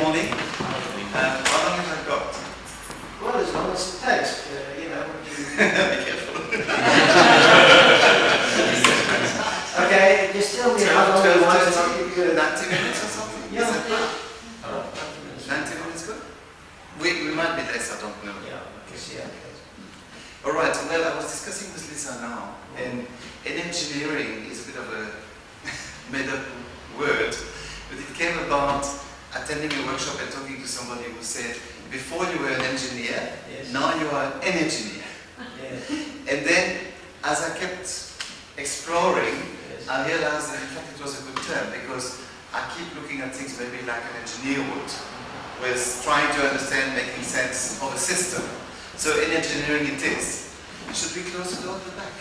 morning. How long have I got? Well, as long as it takes, you know. Be careful. Okay, just tell me how long you want to give you 90 minutes or something? Yeah. Is that good? 90 minutes good? We might be less, I don't know. Yeah, okay, yeah. Alright, well, I was discussing with Lisa now, and Energyneering is a bit of a made-up word, but it came about attending a workshop and talking to somebody who said, before you were an engineer, Yes. now you are an engineer. Yes. And then, as I kept exploring, Yes. I realized that in fact it was a good term, because I keep looking at things maybe like an engineer would, with trying to understand, making sense of a system. So Energyneering it is. Should we close the door at the back?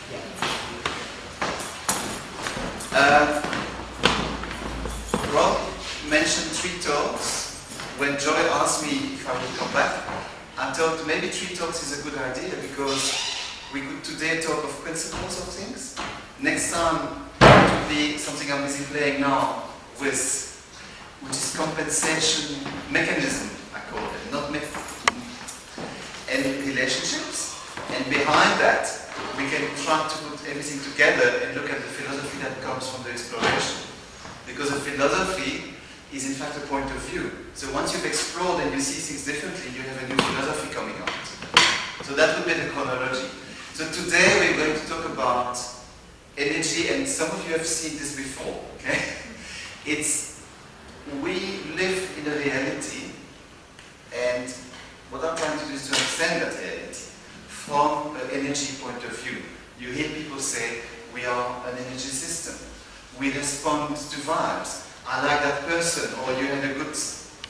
Rob mentioned 3 talks. When Joy asked me if I would come back, I thought maybe 3 talks is a good idea, because we could today talk of principles of things. Next time it will be something I'm busy playing now with, which is compensation mechanism, I call it, not and relationships. And behind that, we can try to put everything together and look at the philosophy that comes from the exploration. Because a philosophy is in fact a point of view. So once you've explored and you see things differently, you have a new philosophy coming out. So that would be the chronology. So today we're going to talk about energy, and some of you have seen this before, okay? We live in a reality, and what I'm trying to do is to understand that reality from an energy point of view. You hear people say, we are an energy system. We respond to vibes. I like that person, or you had a good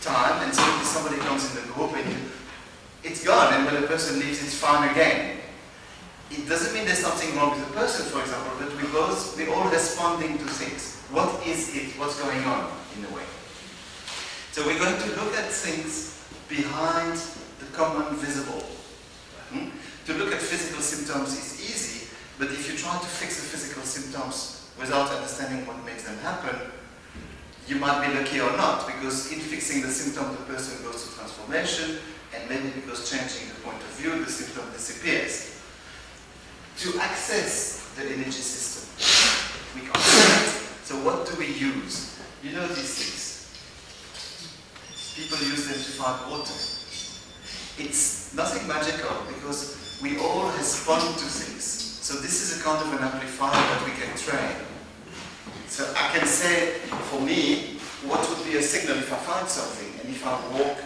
time, and suddenly somebody comes in the group and it's gone, and when the person leaves, it's fine again. It doesn't mean there's something wrong with the person, for example, but we're all responding to things. What is it? What's going on, in a way? So we're going to look at things behind the common visible. To look at physical symptoms is easy, but if you try to fix the physical symptoms without understanding what makes them happen, you might be lucky or not, because in fixing the symptom, the person goes to transformation, and maybe because changing the point of view, the symptom disappears. To access the energy system, we can't do it. So what do we use? You know these things. People use them to find water. It's nothing magical, because we all respond to things. So this is a kind of an amplifier that we can train. So I can say, for me, what would be a signal if I find something, and if I walk,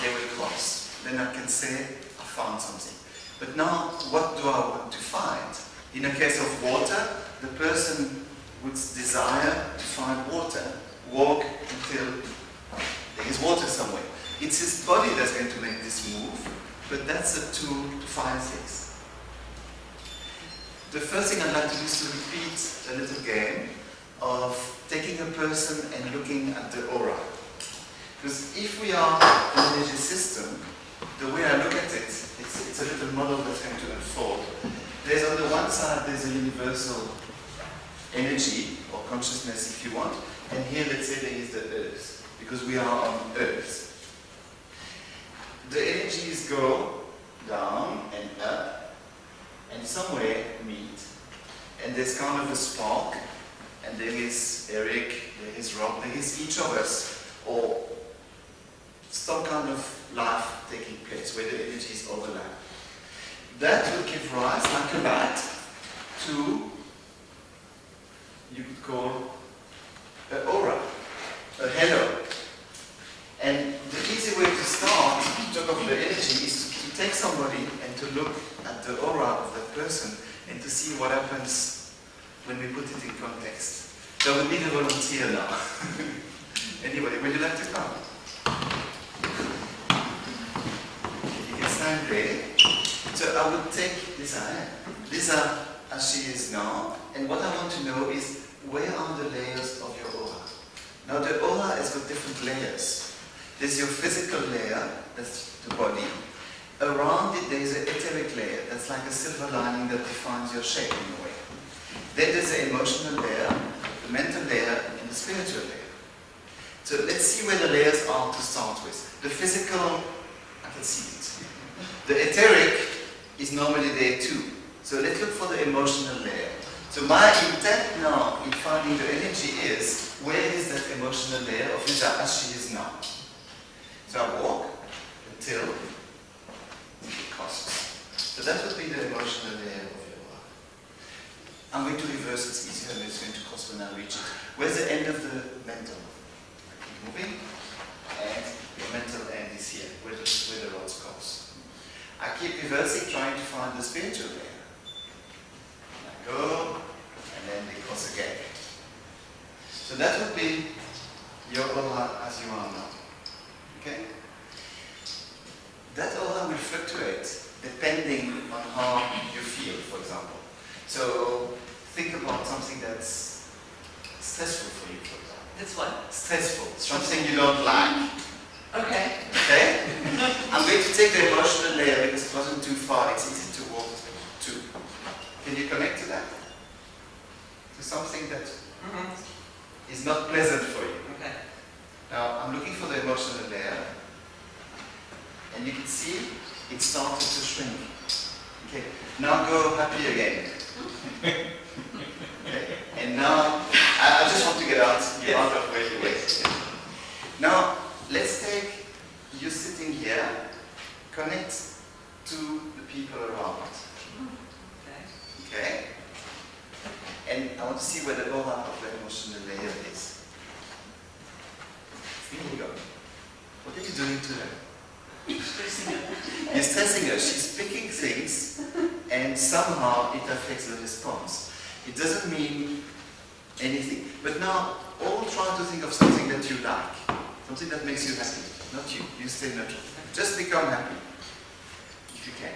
they will cross. Then I can say, I found something. But now, what do I want to find? In a case of water, the person would desire to find water, walk until there is water somewhere. It's his body that's going to make this move, but that's a tool to find things. The first thing I'd like to do is to repeat a little game of taking a person and looking at the aura. Because if we are an energy system, the way I look at it, it's a little model that's going to unfold. There's on the one side, there's a universal energy, or consciousness if you want, and here let's say there is the earth, because we are on earth. The energies go down and up, and somewhere meet. And there's kind of a spark, and there is Eric, there is Rob, there is each of us, or some kind of life taking place where the energies overlap. That would give rise, like a light, to, you could call, an aura, a halo. And the easy way to start to talk of the energy is to take somebody and to look at the aura of that person and to see what happens when we put it in context. So we need a volunteer now. Anyway, would you like to come? You can stand there. So I would take Lisa as she is now, and what I want to know is, where are the layers of your aura? Now the aura has got different layers. There's your physical layer, that's the body. Around it there is an etheric layer, that's like a silver lining that defines your shape in a way. Then there's the emotional layer, the mental layer, and the spiritual layer. So let's see where the layers are to start with. The physical, I can see it. The etheric is normally there too. So let's look for the emotional layer. So my intent now in finding the energy is, where is that emotional layer of Yuja as she is now? So I walk until it crosses. So that would be the emotional layer of your life. I'm going to reverse it easier and it's going to cross when I reach it. Where's the end of the mental? I keep moving, and your mental end is here, where the rods cross. I keep reversing, trying to find the spiritual layer. And I go, and then they cross again. So that would be your aura as you are now. Okay? That aura will fluctuate depending on how you feel, for example. So think about something that's stressful for you, for example. That's what? Stressful. Something you don't like. Okay. Okay? I'm going to take the emotional layer because it wasn't too far. It's easy to walk to. Can you connect to that? To something that is not pleasant for you. Okay. Now, I'm looking for the emotional layer. And you can see it started to shrink. Okay. Now go happy again. Okay. And now, I just want to get out of where you were. Now, let's take you sitting here, connect to the people around. Okay. Okay? And I want to see where the aura of the emotional layer is. Here you go. What are you doing to her? You're stressing her. She's picking things, and somehow it affects the response. It doesn't mean anything. But now, all try to think of something that you like. Something that makes you happy. Not you. You stay neutral. Just become happy. If you can.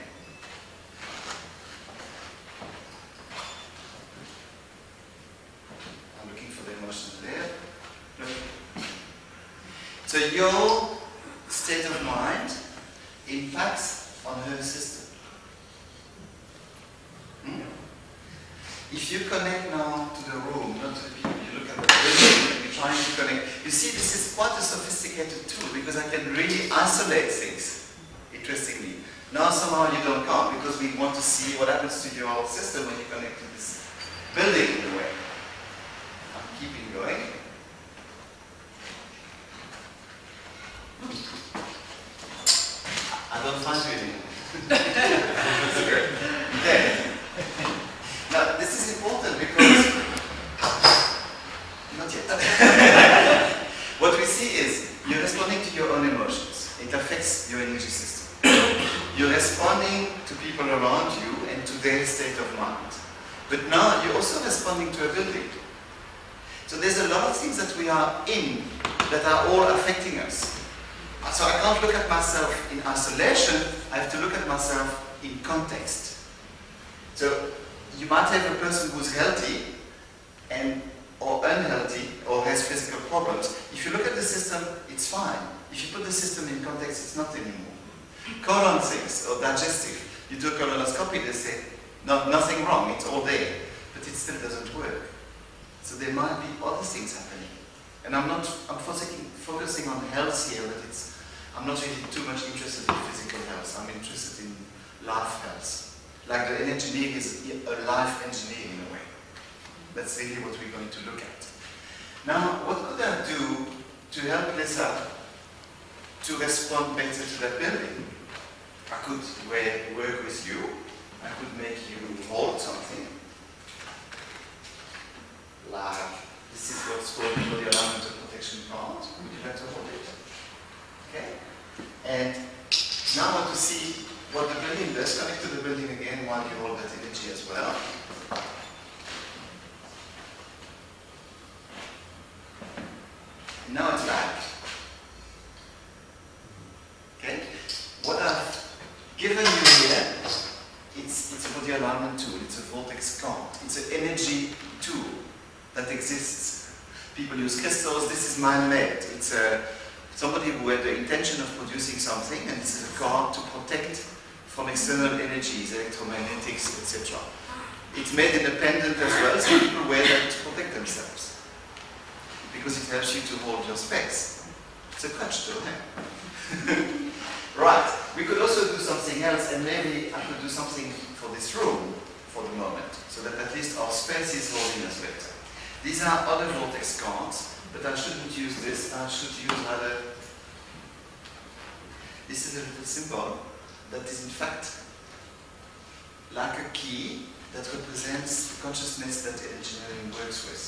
I'm looking for the emotional layer. Look. So your state of mind impacts on her system. If you connect now to the room, not to the people, you look at the building and you're trying to connect. You see, this is quite a sophisticated tool because I can really isolate things, interestingly. Now somehow you don't count because we want to see what happens to your system when you connect to this building in a way. I'm keeping going. I don't find you anymore. Okay. Now, this is important because, not yet. What we see is, you're responding to your own emotions. It affects your energy system. You're responding to people around you and to their state of mind. But now, you're also responding to a building. So there's a lot of things that we are in that are all affecting us. So I can't look at myself in isolation, I have to look at myself in context. So you might have a person who's healthy or unhealthy or has physical problems. If you look at the system, it's fine. If you put the system in context, it's not anymore. Colon things or digestive, you do a colonoscopy, they say, no, nothing wrong, it's all there, but it still doesn't work. So there might be other things happening. And I'm focusing on health here, but I'm not really too much interested in physical health. I'm interested in life health. Like the Energyneering is a life engineering in a way. That's really what we're going to look at. Now, what could I do to help Lisa to respond better to that building? I could work with you. I could make you hold something. Like, this is what's called the body alignment and protection part. Would you like to hold it? Okay? And now I want to see what the building does. Connect to the building again while you hold that energy as well. Now it's back. Okay? What I've given you here, it's a body alignment tool, it's a vortex count, it's an energy tool that exists. People use crystals, this is man-made. It's somebody who had the intention of producing something, and this is a card to protect from external energies, electromagnetics, etc. It's made independent as well, so people wear that to protect themselves. because it helps you to hold your space. It's a crutch too, eh? Right, we could also do something else, and maybe I could do something for this room for the moment, so that at least our space is holding us better. These are other vortex cards, but I shouldn't use this, I should use rather. This is a little symbol that is in fact like a key that represents the consciousness that Energyneering works with.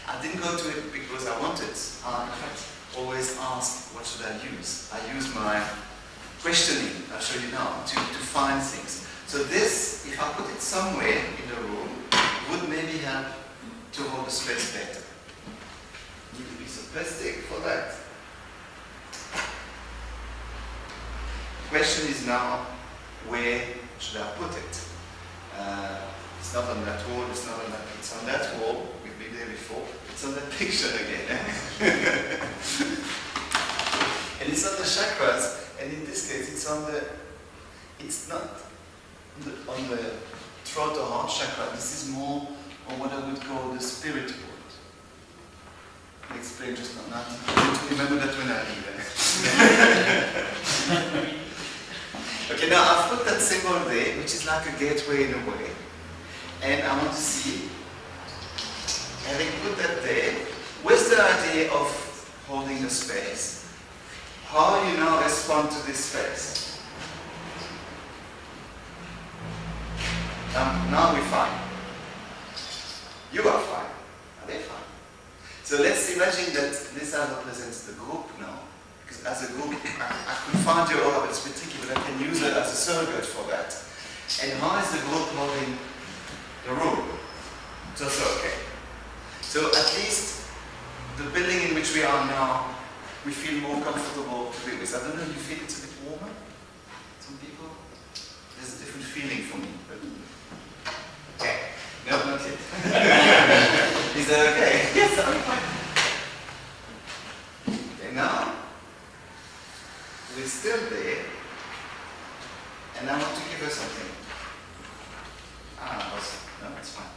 I didn't go to it because I wanted. I in fact always ask, what should I use? I use my questioning, I'll show you now, to find things. So this, if I put it somewhere in the room, would maybe help to hold the space better. Need a piece of plastic for that. The question is now, where should I put it? It's not on that wall, it's not on that, it's on that wall, we've been there before, it's on that picture again. And it's on the chakras, and in this case it's on the, it's not on the throat or heart chakra, this is more on what I would call the spirit world. I'll explain just now, remember that when I leave. Okay, now I've put that symbol there, which is like a gateway in a way. And I want to see, having put that there, where's the idea of holding the space? How you now respond to this space? Now we're fine. You are fine. Are they fine? So let's imagine that this represents the group now. Because as a group, I could find your aura, but it's a bit tricky, but I can use it as a surrogate for that. And how is the group holding the room? It's also okay. So at least the building in which we are now, we feel more comfortable to be with. I don't know, you feel it's a bit warmer? Some people? There's a different feeling for me. But okay. No, not yet. Is that okay? Yes, I'm fine. Okay, now we're still there, and I want to give her something. Awesome. No, it's fine.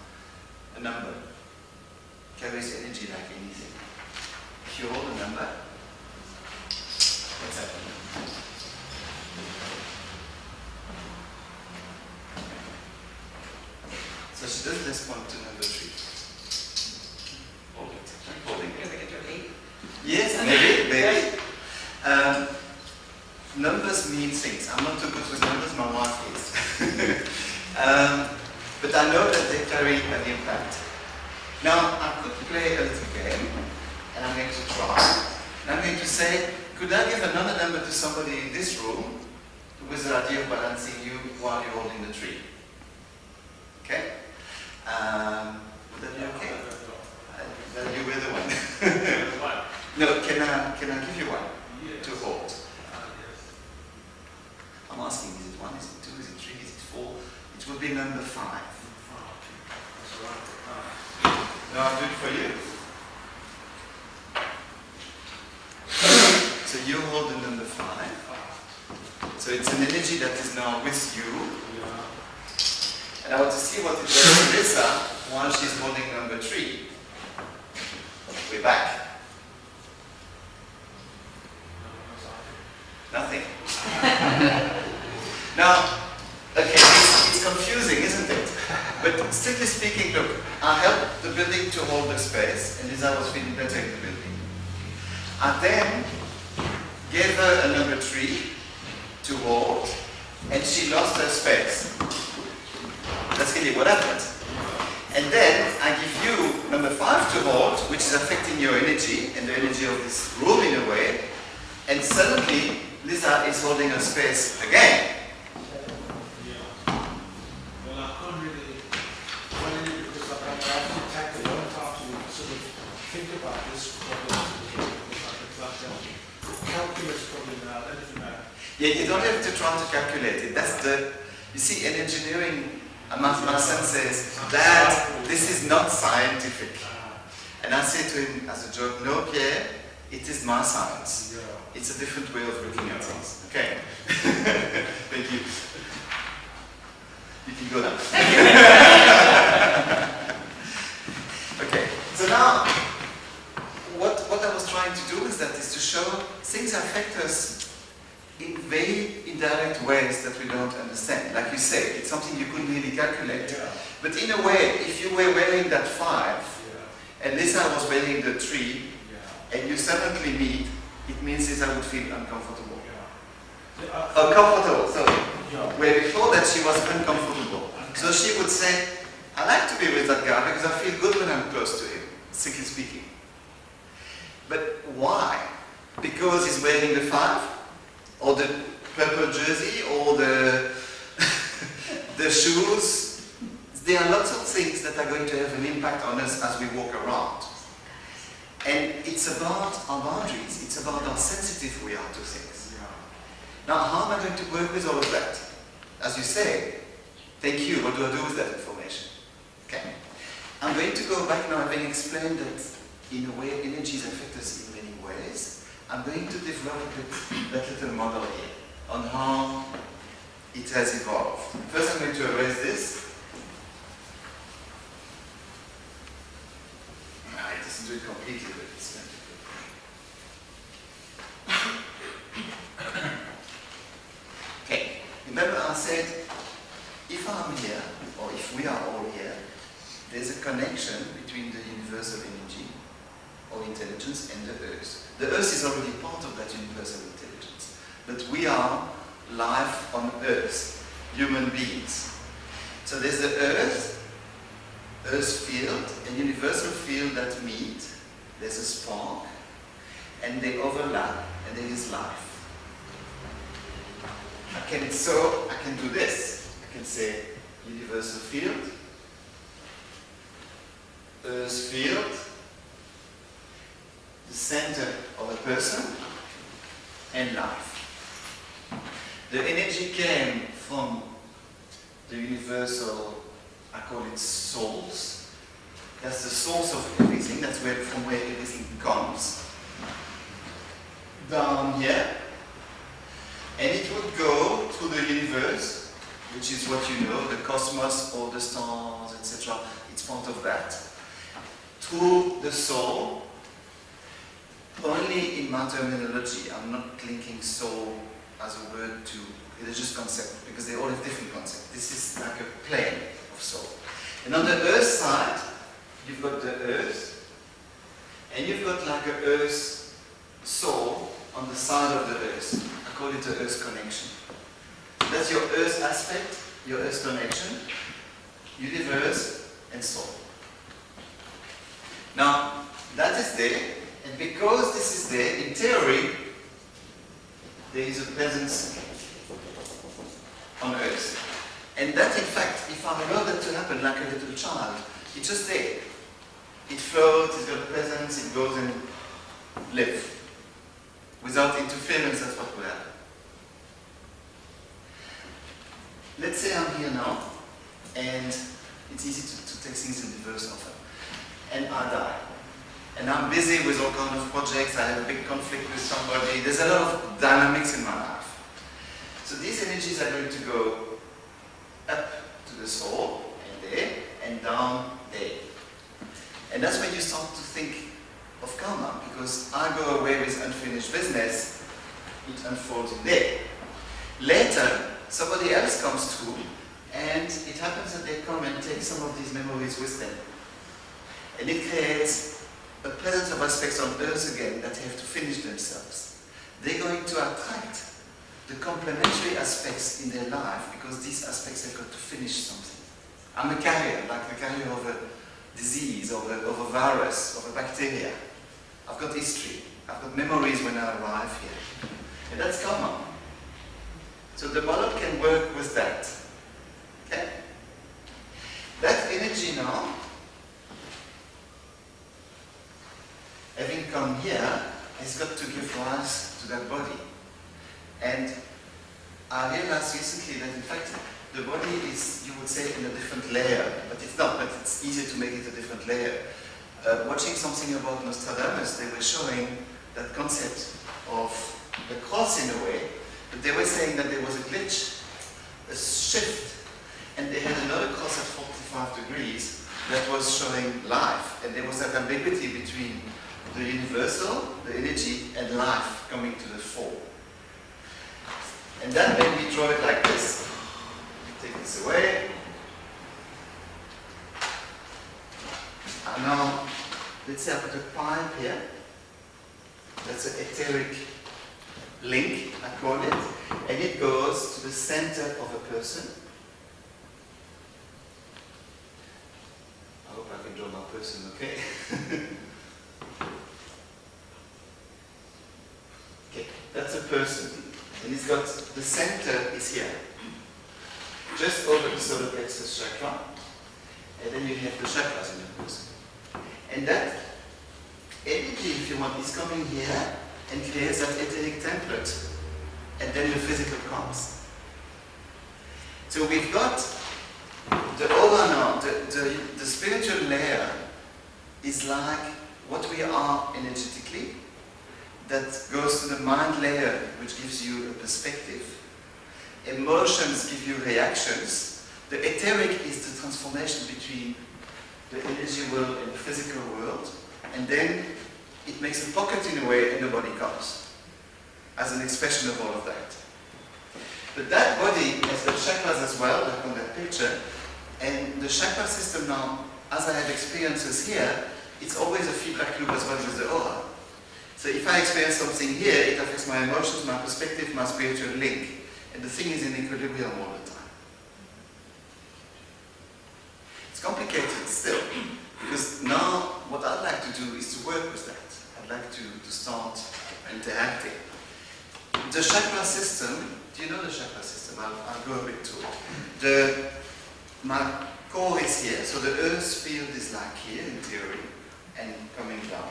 A number carries energy like anything. If you hold a number, what's happening? So she does respond to number 3. Hold it. Keep holding it. Can we get to 8? Yes, maybe. Numbers mean things. I'm not too good with numbers, my wife is. But I know that they carry an impact. Now, I could play a little game, and I'm going to try. And I'm going to say, could I give another number to somebody in this room with the idea of balancing you while you're holding the tree? Okay? Would that be okay? Then you were the one. No, can I give you one to hold? I'm asking, is it 1, is it 2, is it 3, is it 4? It would be number 5. No, I'll do it for you. So you hold the number 5. So it's an energy that is now with you. And I want to see what it does to Lisa while she's holding number 3. We're back. Nothing. Now, okay, it's confusing, isn't it? But strictly speaking, look, I helped the building to hold the space, and Lisa was feeling better in the building. I then gave her a number 3 to hold, and she lost her space. That's really what happened. And then I give you number 5 to hold, which is affecting your energy, and the energy of this room in a way, and suddenly Lisa is holding her space again. Well, I can't really find it because I have to take a long time to sort of think about this problem because I can calculus problem now, anything now. Yeah, you don't have to try to calculate it. That's the, you see, Energyneering, my son says, Dad, this is not scientific. And I say to him as a joke, no, Pierre, it is my science. It's a different way of looking at things. Okay. Thank you. You can go now. Okay. So now, in very indirect ways that we don't understand. Like you say, it's something you couldn't really calculate. Yeah. But in a way, if you were wearing that 5, Yeah. and Lisa was wearing the 3, Yeah. and you suddenly meet, it means Lisa would feel uncomfortable. Yeah. Uncomfortable, sorry. Yeah. Where before that she was uncomfortable. So she would say, I like to be with that guy because I feel good when I'm close to him, strictly speaking. But why? Because he's wearing the 5? Or the purple jersey? Or the, the shoes? There are lots of things that are going to have an impact on us as we walk around. And it's about our boundaries. It's about how sensitive we are to things. Yeah. Now, how am I going to work with all of that? As you say, thank you, what do I do with that information? Okay. I'm going to go back now, having explained that in a way energies affect us in many ways. I'm going to develop that little model here on how it has evolved. First I'm going to erase this. It doesn't do it completely, but it's going to do. Okay, remember I said, if I'm here, or if we are all here, there's a connection between the universal energy or intelligence and the Earth. The Earth is already part of that universal intelligence, but we are life on Earth, human beings. So there's the Earth field, a universal field that meet, there's a spark, and they overlap, and there is life. I can do this. I can say universal field, Earth field, the center of a person, and life. The energy came from the universal, I call it source. That's the source of everything. That's from where everything comes. Down here. And it would go through the universe, which is what you know, the cosmos, all the stars, etc. It's part of that. Through the soul, only in my terminology, I'm not linking soul as a word to religious concept, because they all have different concepts. This is like a plane of soul. And on the earth side, you've got the earth, and you've got like an earth soul on the side of the earth. I call it the earth connection. That's your earth aspect, your earth connection, universe, and soul. Now, that is there, and because this is there, in theory, there is a presence on earth. And that, in fact, if I allow that to happen like a little child, it's just there. It floats, it's got a presence, it goes and lives. Without interference, that's what will happen. Let's say I'm here now, and it's easy to take things in reverse often. And I die. And I'm busy with all kinds of projects, I have a big conflict with somebody, there's a lot of dynamics in my life. So these energies are going to go up to the soul, and there, and down there. And that's when you start to think of karma, because I go away with unfinished business, it unfolds in there. Later, somebody else comes through, and it happens that they come and take some of these memories with them. And it creates a presence of aspects on earth again that have to finish themselves. They're going to attract the complementary aspects in their life, because these aspects have got to finish something. I'm a carrier, like the carrier of a disease, of a virus, of a bacteria. I've got history. I've got memories when I arrive here. And that's karma. So the model can work with that. Okay? That energy now, having come here, has got to give rise to that body. And I realized recently that in fact the body is, you would say, in a different layer, but it's not, but it's easier to make it a different layer. Watching something about Nostradamus, they were showing that concept of the cross in a way, but they were saying that there was a glitch, a shift, and they had another cross at 45 degrees that was showing life, and there was that ambiguity between the universal, the energy, and life coming to the fore. And then maybe draw it like this. Take this away. And now, let's say I put a pipe here. That's an etheric link, I call it. And it goes to the center of a person. I hope I can draw my person, okay? Okay, that's a person. And it's got, the center is here. Just over the solar plexus chakra. And then you have the chakras in the person. And that energy, if you want, is coming here and creates that etheric template. And then the physical comes. So we've got the aura now, the spiritual layer is like what we are energetically, that goes to the mind layer, which gives you a perspective. Emotions give you reactions. The etheric is the transformation between the energy world and the physical world, and then it makes a pocket in a way and the body comes as an expression of all of that. But that body has the chakras as well, like on that picture, and the chakra system now, as I have experiences here, it's always a feedback loop as well as the aura. So if I experience something here, it affects my emotions, my perspective, my spiritual link, and the thing is in equilibrium all the time. It's complicated still, because now what I'd like to do is to work with that. I'd like to start interacting. The chakra system, do you know the chakra system? I'll go a bit to it. My core is here, so the earth field is like here in theory, and coming down.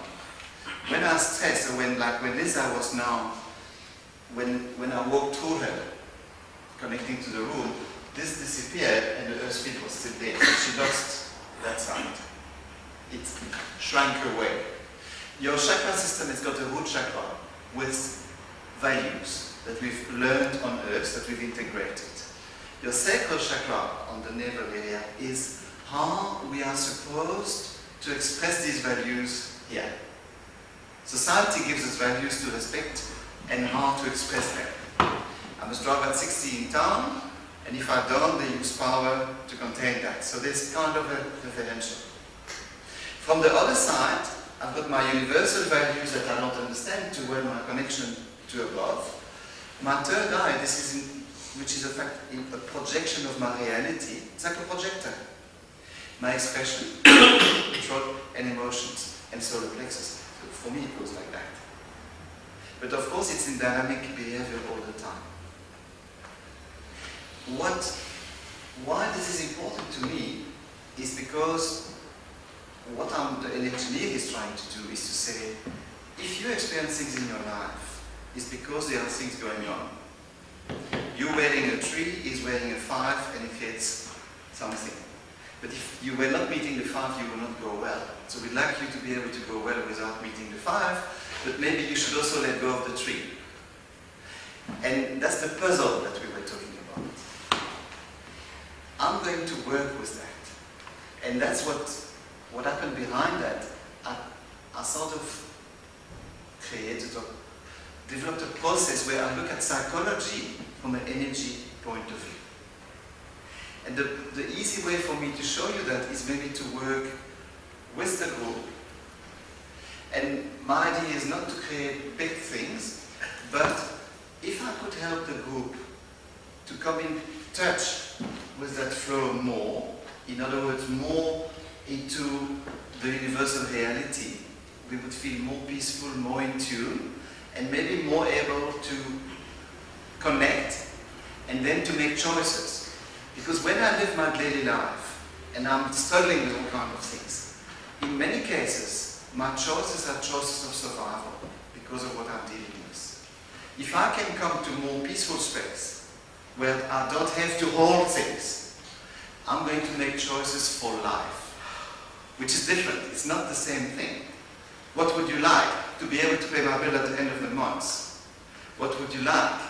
When I stress, or when Lisa was now, when I walked through her, connecting to the room, this disappeared and the earth field was still there. So she lost that side. It shrank away. Your chakra system has got a root chakra with values that we've learned on earth, that we've integrated. Your sacral chakra on the navel area is how we are supposed to express these values here. Society gives us values to respect and how to express them. I must drive at 60 in town, and if I don't, they use power to contain that. So there's kind of a differential. From the other side, I've got my universal values that I don't understand too well, my connection to above. My third eye, which is a projection of my reality. It's like a projector. My expression, control, and emotions, and solar plexus. So for me, it goes like that. But of course, it's in dynamic behavior all the time. Why this is important to me is because what the Energyneering is trying to do is to say, if you experience things in your life, it's because there are things going on. You wearing a 3 is wearing a 5 and it creates something. But if you were not meeting the 5, you will not go well. So we'd like you to be able to go well without meeting the 5, but maybe you should also let go of the 3. And that's the puzzle that we were talking about. I'm going to work with that. And that's what happened behind that. I sort of created or developed a process where I look at psychology from an energy point of view. And the easy way for me to show you that is maybe to work with the group. And my idea is not to create big things, but if I could help the group to come in touch with that flow more, in other words, more into the universal reality, we would feel more peaceful, more in tune, and maybe more able to connect and then to make choices. Because when I live my daily life and I'm struggling with all kinds of things, in many cases my choices are choices of survival because of what I'm dealing with. If I can come to more peaceful space where I don't have to hold things, I'm going to make choices for life, which is different. It's not the same thing. What would you like? To be able to pay my bill at the end of the month. What would you like?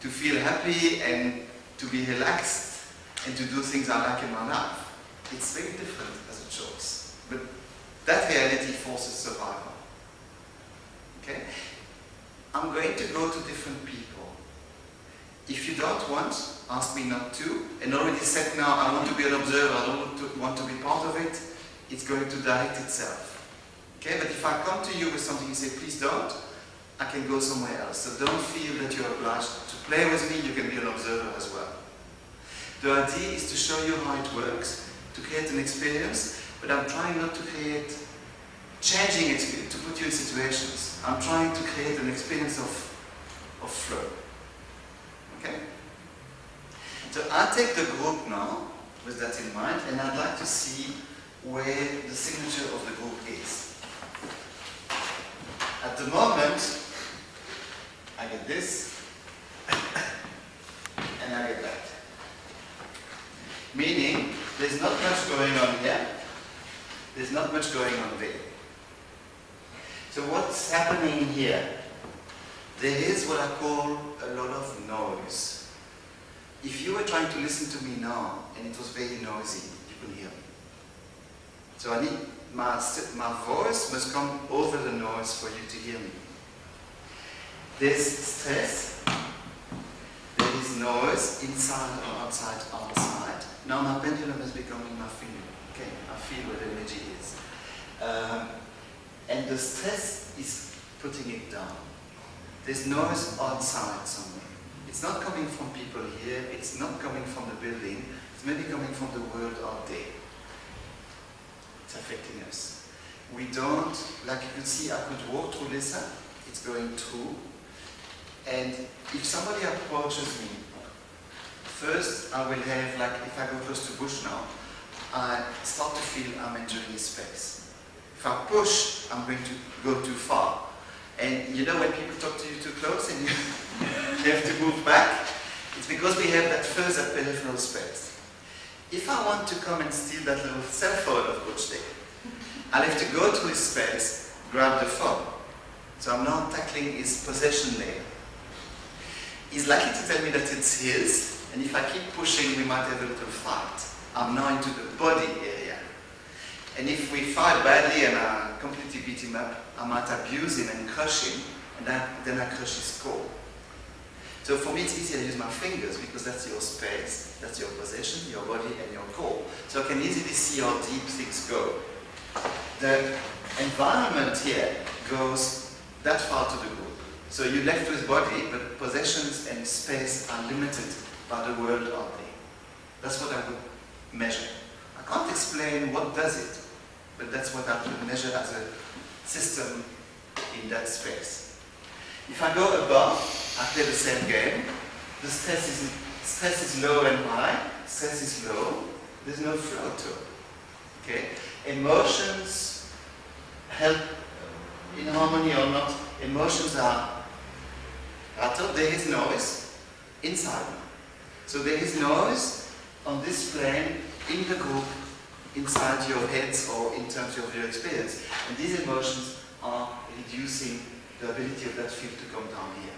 To feel happy and to be relaxed and to do things I like in my life. It's very different as a choice. But that reality forces survival. Okay? I'm going to go to different people. If you don't want, ask me not to, and already said now I want to be an observer, I don't want to be part of it, it's going to direct itself. Okay, but if I come to you with something you say, please don't, I can go somewhere else. So don't feel that you're obliged to play with me, you can be an observer as well. The idea is to show you how it works, to create an experience, but I'm trying not to create changing experience, to put you in situations. I'm trying to create an experience of flow. Okay? So I take the group now, with that in mind, and I'd like to see where the signature of the group is. At the moment, I get this, and I get that. Meaning, there's not much going on here, there's not much going on there. So what's happening here? There is what I call a lot of noise. If you were trying to listen to me now, and it was very noisy, you couldn't hear me. So I need my voice must come over the noise for you to hear me. There's stress, there is noise inside or outside. Now my pendulum is becoming my finger. Okay, I feel where the energy is. And the stress is putting it down. There's noise outside somewhere. It's not coming from people here, it's not coming from the building, it's maybe coming from the world out there. It's affecting us. We don't, like you can see, I could walk through Lisa, it's going through. And if somebody approaches me, first I will have, like if I go close to bush now, I start to feel I'm entering a space. If I push, I'm going to go too far. And you know when people talk to you too close and you have to move back, it's because we have that further peripheral space. If I want to come and steal that little cell phone of Butch there, I'll have to go to his space, grab the phone. So I'm now tackling his possession layer. He's likely to tell me that it's his, and if I keep pushing, we might have a little fight. I'm now into the body area. And if we fight badly and I completely beat him up, I might abuse him and crush him, and then I crush his core. So for me, it's easier to use my fingers because that's your space, that's your possession, your body, and your core. So I can easily see how deep things go. The environment here goes that far to the group. So you're left with body, but possessions and space are limited by the world out there. That's what I would measure. I can't explain what does it, but that's what I would measure as a system in that space. If I go above, I play the same game. The stress is low and high, stress is low, there's no flow to it. Okay? Emotions help in harmony or not. Emotions are rattled, there is noise inside me. So there is noise on this plane in the group, inside your heads or in terms of your experience. And these emotions are reducing the ability of that field to come down here.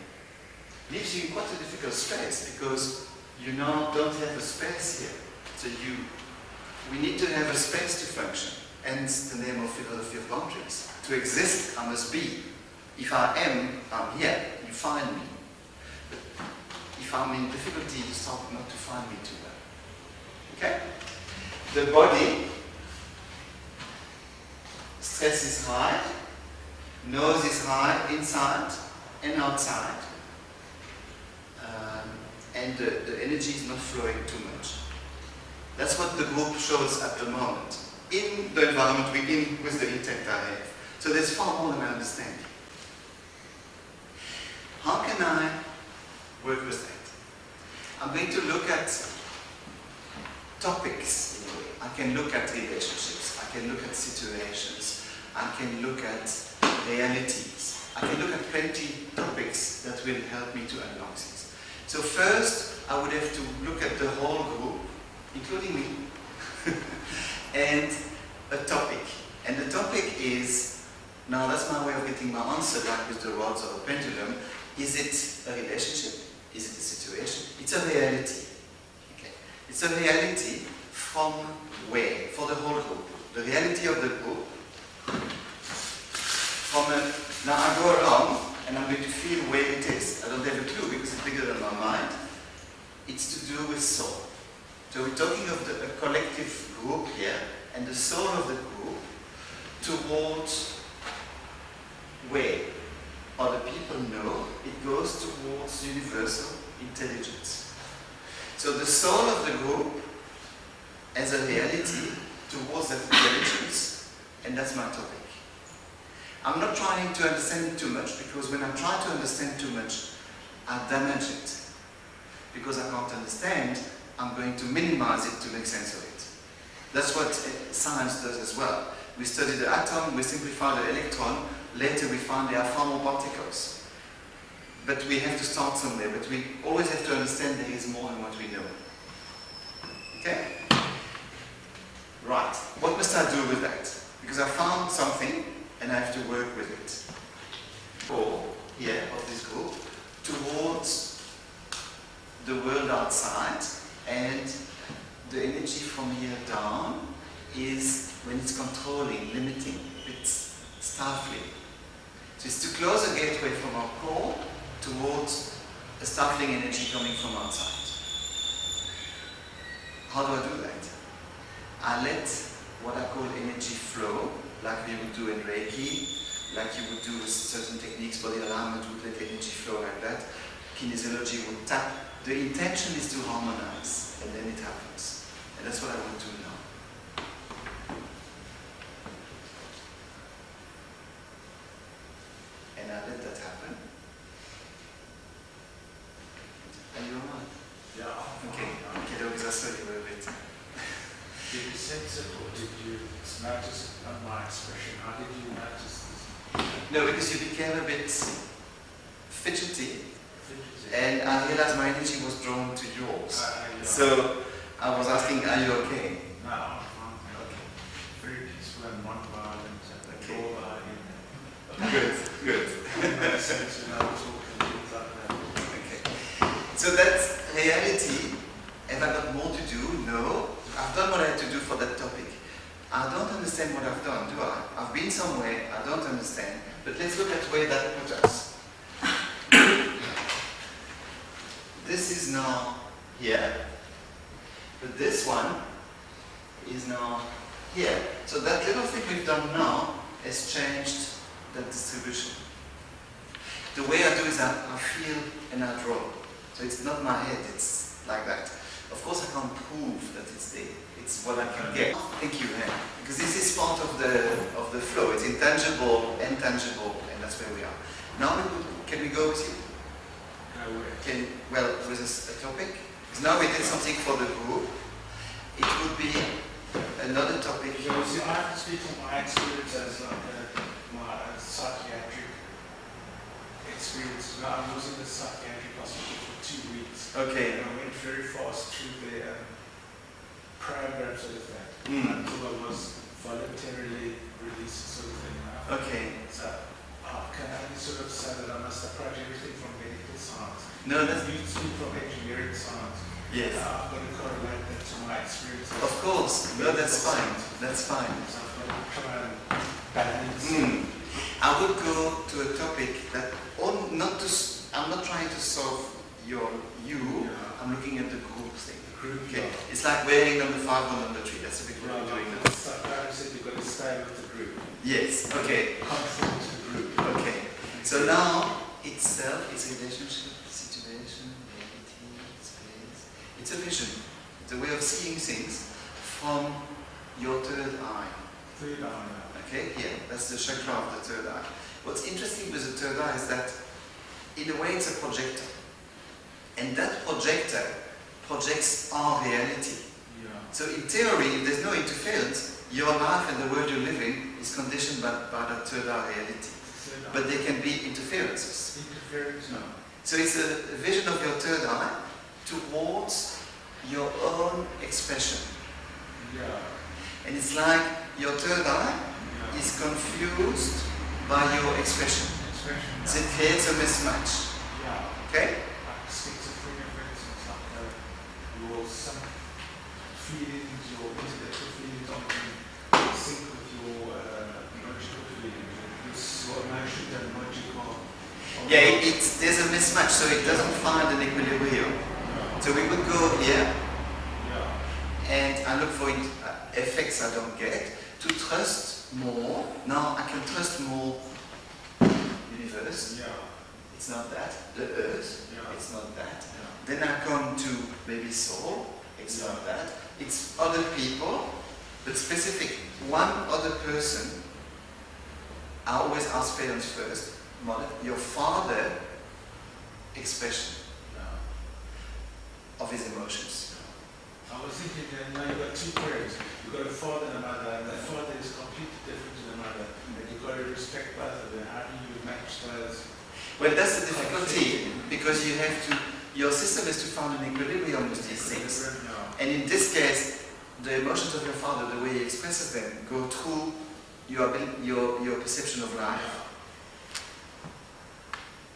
Leaves you in quite a difficult space because you now don't have a space here. So we need to have a space to function. Hence the name of philosophy of boundaries. To exist, I must be. If I am, I'm here. You find me. But if I'm in difficulty, you start not to find me too well. Okay? The body, stress is high, nose is high inside and outside. And the energy is not flowing too much. That's what the group shows at the moment. In the environment we're in with the intent I have. So there's far more than I understand. How can I work with that? I'm going to look at topics in a way. I can look at relationships, I can look at situations, I can look at realities. I can look at plenty of topics that will help me to unlock things. So first, I would have to look at the whole group, including me, and a topic. And the topic is, now that's my way of getting my answer, like with the rods or the pendulum. Is it a relationship? Is it a situation? It's a reality. Okay. It's a reality from where? For the whole group. The reality of the group. Now I go around and I'm going to feel where it is. I don't have a clue because it's bigger than my mind. it's to do with soul. So we're talking of a collective group here, and the soul of the group towards where other people know it goes towards universal intelligence. So the soul of the group as a reality towards that intelligence, and that's my topic. I'm not trying to understand it too much, because when I try to understand too much, I damage it. Because I can't understand, I'm going to minimize it to make sense of it. That's what science does as well. We study the atom, we simplify the electron, later we find there are far more particles. But we have to start somewhere, but we always have to understand there is more than what we know. Okay? Right, what must I do with that? Because I found something, and I have to work with it. Or, here, of this group, towards the world outside, and the energy from here down is when it's controlling, limiting, it's stifling. So it's to close a gateway from our core towards a stifling energy coming from outside. How do I do that? I let what I call energy flow, like we would do in Reiki, like you would do with certain techniques, body alignment would let energy flow like that, kinesiology would tap. The intention is to harmonize, and then it happens. And that's what I want to do now. And I let that happen. Are you alright? Yeah. Okay. Okay, because I saw you were a bit. Did you sense it, or did you notice my expression? How did you notice this? No, because you became a bit fidgety. Fidgety. And I realized my energy was drawn to yours. Yeah. So I was asking, are you okay? No, I'm fine. Okay. Very peaceful and non-violent and Okay. all Good, good. no sense, talk and things like that. Okay. So that's reality. Have I got more to do? No. I've done what I had to do for that topic. I don't understand what I've done, do I? I've been somewhere, I don't understand. But let's look at where that put us. This is now here, but this one is now here. So that little thing we've done now has changed that distribution. The way I do is I feel and I draw. So it's not my head, it's like that. Of course I can't prove that it's there. It's what I can get. Thank you, Hen. Because this is part of the flow. It's intangible and tangible, and that's where we are. Now can we go with you? Well, with a topic. Because now we did something for the group. It would be another topic. So, see, I have to speak from my experience as my psychiatric experience. Now, I was in the psychiatric hospital for 2 weeks. Okay. And I went very fast through their program sort of thing. Until I was voluntarily released sort of thing. Okay. So, can I sort of say that I must approach everything from medical science? No, that's... You speak from engineering science. Yes. I've got to correlate that to my experience. Of course. No, that's fine. That's fine. So I've got to try and balance. I would go to a topic that, I'm not trying to solve you. Yeah. I'm looking at the group thing. Group, Okay. yeah. It's like wearing number 5 or number 3. That's a bit what we're doing now. So I said you've got to stay with the group. Yes. Okay. Conform to the group. Okay. So now itself is relationship, situation, reality, space. It's a vision. It's a way of seeing things from your third eye. Third eye. Okay, yeah, that's the chakra of the third eye. What's interesting with the third eye is that, in a way, it's a projector. And that projector projects our reality. Yeah. So in theory, if there's no interference, your life and the world you live in is conditioned by that third eye reality. But there can be interferences. Interference, no. So it's a vision of your third eye towards your own expression. Yeah. And it's like your third eye Yeah. is confused by your expression. Expression. So it creates a mismatch. Yeah. Okay? Like schizophrenia, for instance, like your some feelings, your intellectual feelings often sync with your logical feelings, your emotions and logical. Yeah, there's a mismatch, so it doesn't find an equilibrium. So we would go here, Yeah. and I look for effects I don't get, to trust more. Now I can trust more universe. Yeah. It's not that. The earth. Yeah. It's not that. Yeah. Then I come to maybe soul. It's not that. It's other people, but specific. One other person. I always ask parents first. Mother, your father expression of his emotions. I was thinking that now you've got two parents. You've got a father and a mother, and the father is completely different to the mother. And you've got to respect both of them. How do you match those? Well, that's the difficulty, because you have to, your system has to find an equilibrium with these things. And in this case, the emotions of your father, the way he expresses them, go through your perception of life.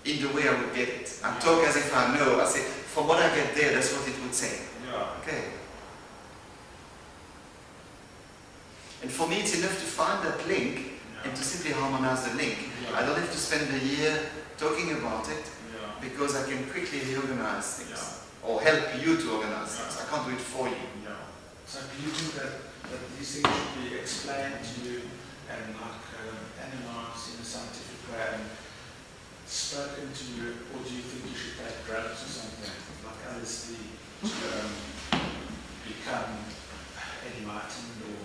In the way I would get it. I talk as if I know. I say, from what I get there, that's what it would say. Yeah. Okay. And for me, it's enough to find that link and to simply harmonize the link. I don't have to spend a year talking about it because I can quickly reorganize things or help you to organize things. I can't do it for you. So do you think that these things should be explained to you and analyzed in a scientific way and spoken to you, or do you think you should take drugs or something like LSD to become enlightened or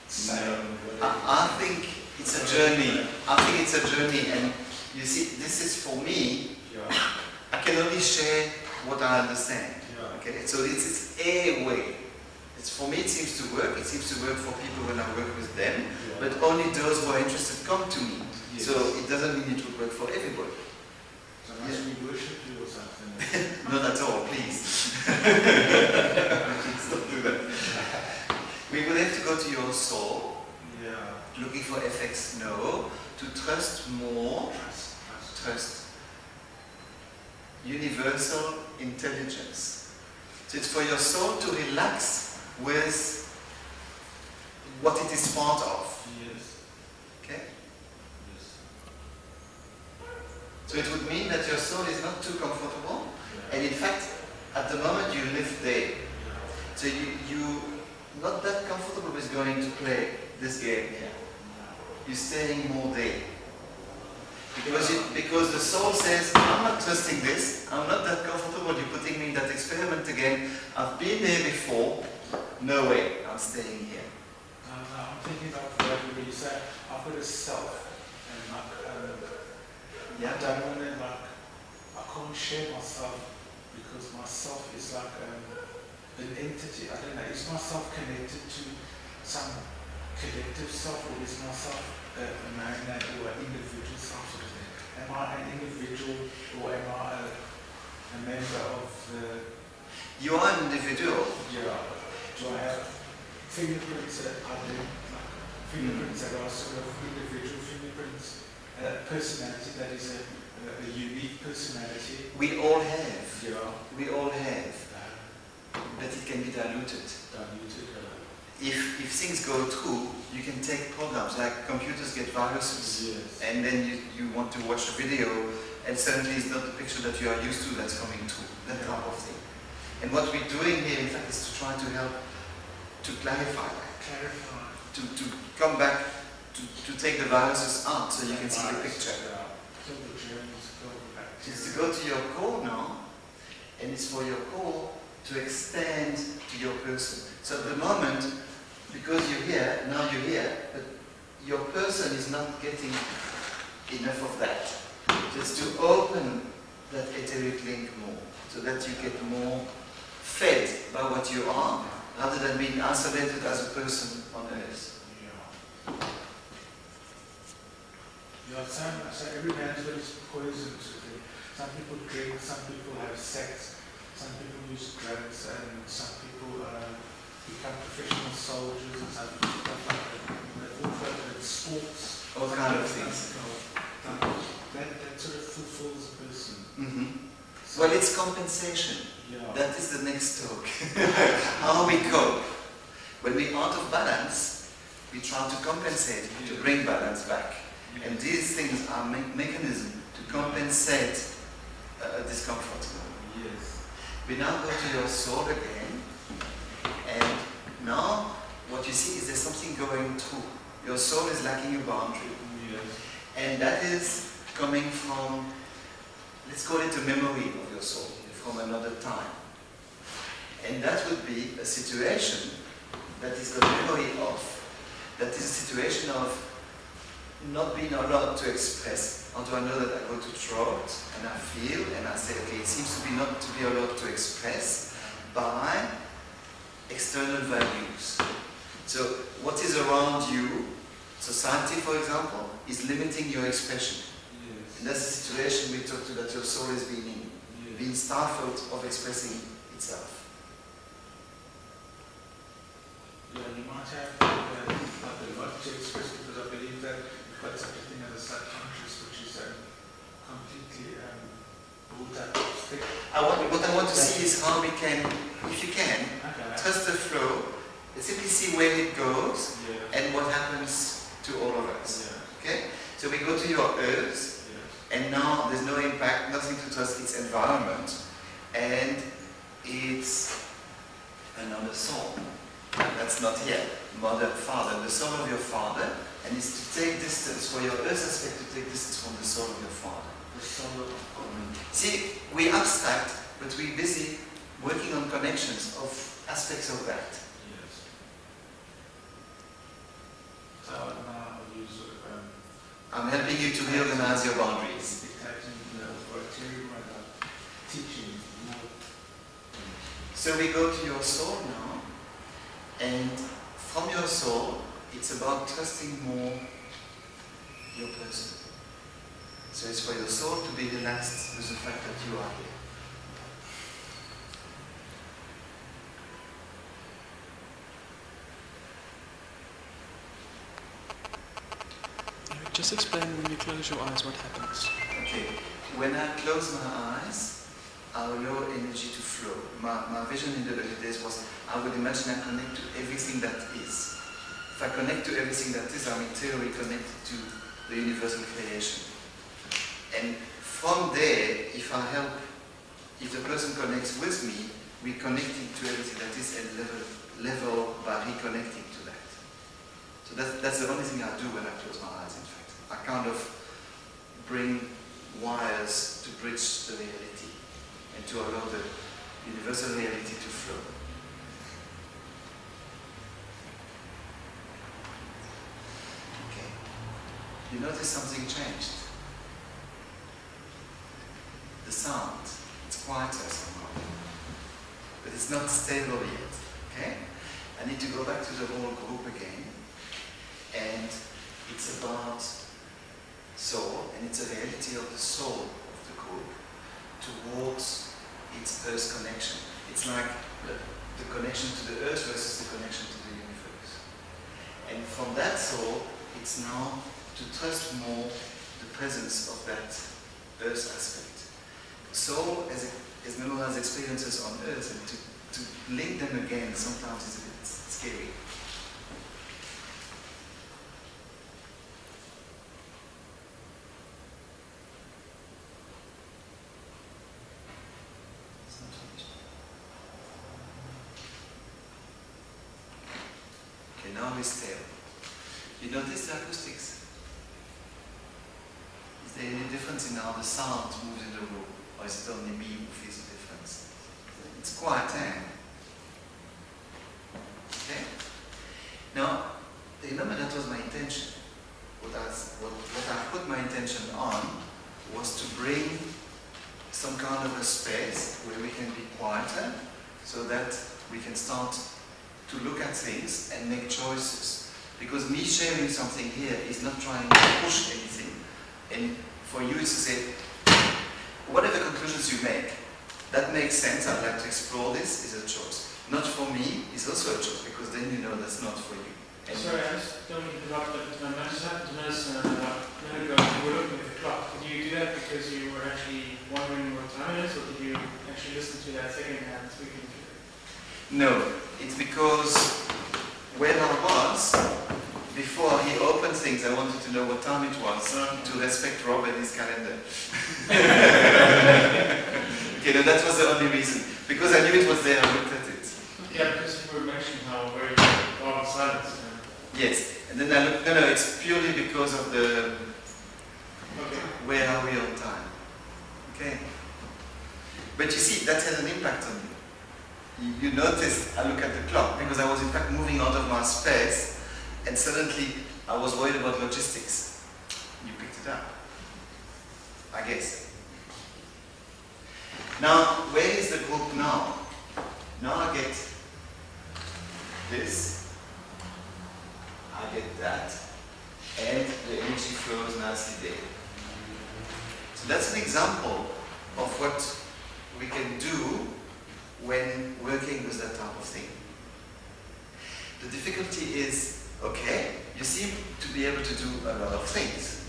sane? I think it's a journey. And you see, this is for me. I can only share what I understand. Okay, so it's a way. It's for me. It seems to work. It seems to work for people when I work with them. But only those who are interested come to me. Yes. So it doesn't mean it will work for everybody. So must we worship you or something? Not at all, please. Please don't do that. We will have to go to your soul. Looking for effects, no. To trust more. Trust. Universal intelligence. So it's for your soul to relax with what it is part of. Okay? So it would mean that your soul is not too comfortable, and in fact, at the moment you live there. So you're not that comfortable with going to play this game here. You're staying more there. Because the soul says, I'm not trusting this, I'm not that comfortable, you're putting me in that experiment again, I've been there before, no way, I'm staying here. I'm thinking of when you say, I've got a self, and I don't want to, I can't share myself, because myself is like an entity. I don't know, is myself connected to some collective self, or is myself a marinate or an individual self? Sort of thing? Am I an individual, or am I a member of the... You are an individual. Do I have fingerprints that I do? Fingerprints that are sort of individual fingerprints? Personality that is a unique personality? We all have. We all have. But it can be diluted. If things go through, you can take programs, like computers get viruses, and then you want to watch a video, and suddenly it's not the picture that you are used to that's coming through, that type of thing. And what we're doing here, in fact, is to try to help to clarify that. To come back, to take the viruses out so you can see the picture. It's to go to your core now, and it's for your core to extend to your person. So at the moment, because you're here, now you're here, but your person is not getting enough of that. Just to open that etheric link more, so that you get more fed by what you are, rather than being isolated as a person on earth. So every man's got his poison. Some people drink, some people have sex, some people use drugs, and some people become professional soldiers, and some people all sports. All kind of things. That sort of fulfills a person. Well, it's compensation. That is the next talk. How we cope. When we're out of balance, we try to compensate, to bring balance back. And these things are mechanisms to compensate discomfort. We now go to your soul again, and now what you see is there's something going through. Your soul is lacking a boundary. Yes. And that is coming from, let's call it a memory of your soul, from another time. And that would be a situation that is got memory of, that is a situation of not being allowed to express. How do I know that I go to throat and I feel and I say, okay, it seems to be not to be allowed to express by external values. So what is around you, society for example, is limiting your expression. Yes. And that's the situation we talked to, that your soul is being stifled of expressing itself. Yeah, you might have not a lot to express because I believe that you've got such a thing as a subconscious which is completely built up. Thick. What I want to see is how we can, if you can, Okay. trust the flow, and simply see where it goes Yeah. and what happens to all of us. Yeah. Okay? So we go to your earth, Yeah. and now there's no impact, nothing to trust, it's environment, and it's another soul. That's not yet mother, father, the soul of your father, and it's to take distance, for your earth aspect to take distance from the soul of your father. The soul of See, we abstract, but we're busy working on connections of aspects of that. Yes. So now you sort of I'm helping you to reorganize your boundaries. dictating the authoritarian way of teaching more. So we go to your soul now, and from your soul, it's about trusting more your person. So it's for your soul to be relaxed with the fact that you are here. Just explain when you close your eyes what happens. Okay, when I close my eyes, I allow energy to flow. My vision in the early days was, I would imagine I connect to everything that is. If I connect to everything that is, I'm in theory connected to the universal creation. And from there, if the person connects with me, we connecting to everything that is and level by reconnecting to that. So that's the only thing I do when I close my eyes, in fact. I kind of bring wires to bridge the reality and to allow the universal reality to flow. Okay. You notice something changed. The sound, it's quieter somehow. But it's not stable yet. Okay? I need to go back to the whole group again. And it's about soul, and it's a reality of the soul of the group towards its earth connection. It's like the connection to the earth versus the connection to the universe. And from that soul, it's now to trust more the presence of that earth aspect. Soul has memorized experiences on earth, and to link them again sometimes is a bit scary. Okay, now we still. You notice the acoustics? Is there any difference in how the sound moves in the room? Or is it only me who feels the difference? It's quiet, eh? Okay? Now, remember that was my intention. What I put my intention on was to bring some kind of a space where we can be quieter so that we can start to look at things and make choices. Because me sharing something here is not trying to push anything. And for you it's to say, whatever conclusions you make, that makes sense, I'd like to explore this, is a choice. Not for me is also a choice, because then you know that's not for you. And Sorry, I just don't mean to interrupt, but I just happened to notice a minute ago you were looking at the clock. Did you do that because you were actually wondering what time it is, or did you actually listen to that second-hand speaking? no, it's because when I was, before he opened things, I wanted to know what time it was, to respect Rob and his calendar. Okay, no, that was the only reason. Because I knew it was there, I looked at it. Yeah, because you were mentioning how very long silence. Yes, and then I looked, no, it's purely because of the, Okay. where are we on time? Okay. But you see, that has an impact on you. You notice, I look at the clock, because I was in fact moving out of my space, and suddenly I was worried about logistics. You picked it up, I guess. Now, where is the group now? Now I get this, I get that, and the energy flows nicely there. So that's an example of what we can do when working with that type of thing. The difficulty is, okay, you seem to be able to do a lot of things.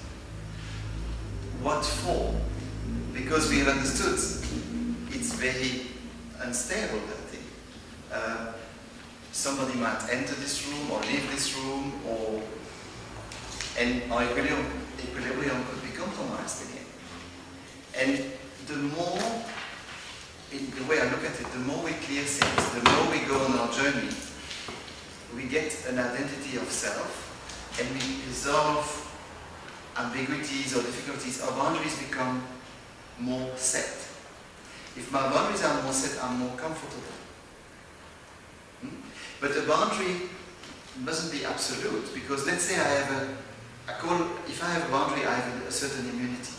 What for? Because we have understood it's very unstable, that thing. Somebody might enter this room or leave this room, and our equilibrium could be compromised again. And the more, in the way I look at it, the more we clear things, the more we go on our journey, we get an identity of self, and we resolve ambiguities or difficulties. Our boundaries become more set. If my boundaries are more set, I'm more comfortable. But a boundary mustn't be absolute, because let's say if I have a boundary, I have a certain immunity.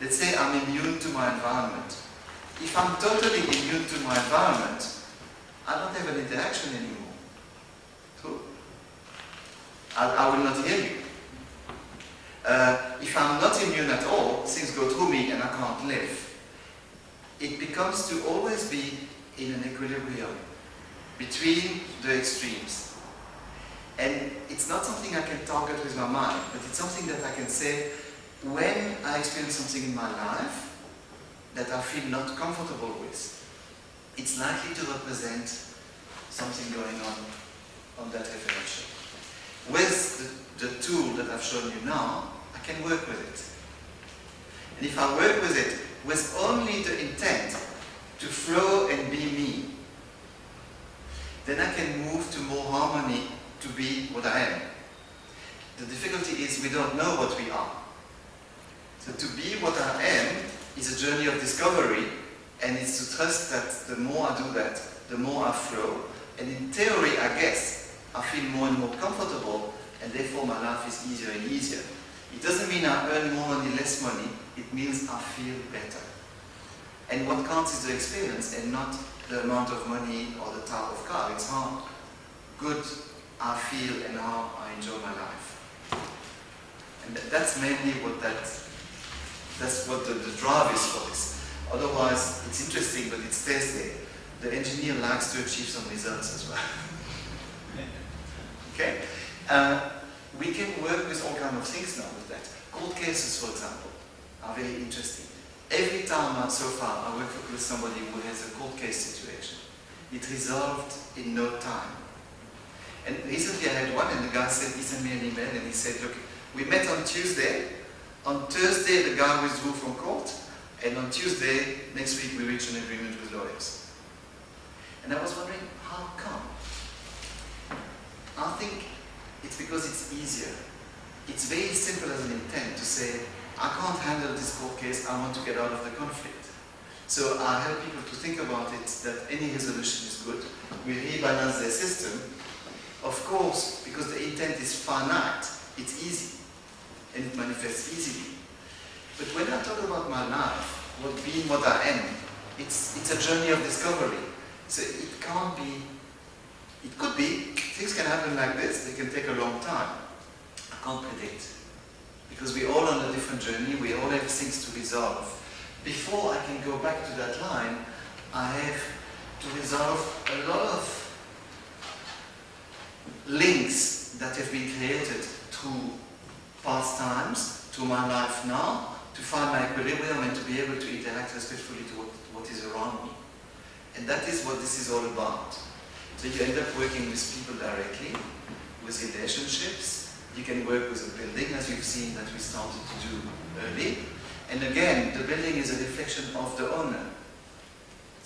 Let's say I'm immune to my environment. If I'm totally immune to my environment, I don't have an interaction anymore. So, I will not hear you. If I'm not immune at all, things go through me and I can't live. It becomes to always be in an equilibrium between the extremes. And it's not something I can target with my mind, but it's something that I can say when I experience something in my life that I feel not comfortable with. It's likely to represent something going on that referential. With the tool that I've shown you now, I can work with it. And if I work with it with only the intent to flow and be me, then I can move to more harmony, to be what I am. The difficulty is we don't know what we are. So to be what I am is a journey of discovery, and it's to trust that the more I do that, the more I flow. And in theory, I guess, I feel more and more comfortable, and therefore my life is easier and easier. It doesn't mean I earn more money, less money. It means I feel better. And what counts is the experience and not the amount of money or the type of car. It's how good I feel and how I enjoy my life. And that's mainly that's what the drive is for this. Otherwise, it's interesting, but it stays there. The engineer likes to achieve some results as well. Okay? We can work with all kinds of things now with that. Court cases, for example, are very interesting. Every time so far I work with somebody who has a court case situation, it resolved in no time. And recently I had one, and the guy said, he sent me an email and he said, look, we met on Tuesday. On Thursday the guy withdrew from court, and on Tuesday next week we reached an agreement with lawyers. And I was wondering, how come? I think it's because it's easier. It's very simple as an intent to say, I can't handle this court case, I want to get out of the conflict. So I help people to think about it, that any resolution is good. We rebalance their system. Of course, because the intent is finite, it's easy, and it manifests easily. But when I talk about my life, being what I am, it's a journey of discovery. So it can't be, it could be, things can happen like this, they can take a long time. I can't predict. Because we're all on a different journey, we all have things to resolve. Before I can go back to that line, I have to resolve a lot of links that have been created through past times, to my life now, to find my equilibrium and to be able to interact respectfully to what is around me. And that is what this is all about. So you end up working with people directly, with relationships. You can work with a building, as you've seen that we started to do early. And again, the building is a reflection of the owner.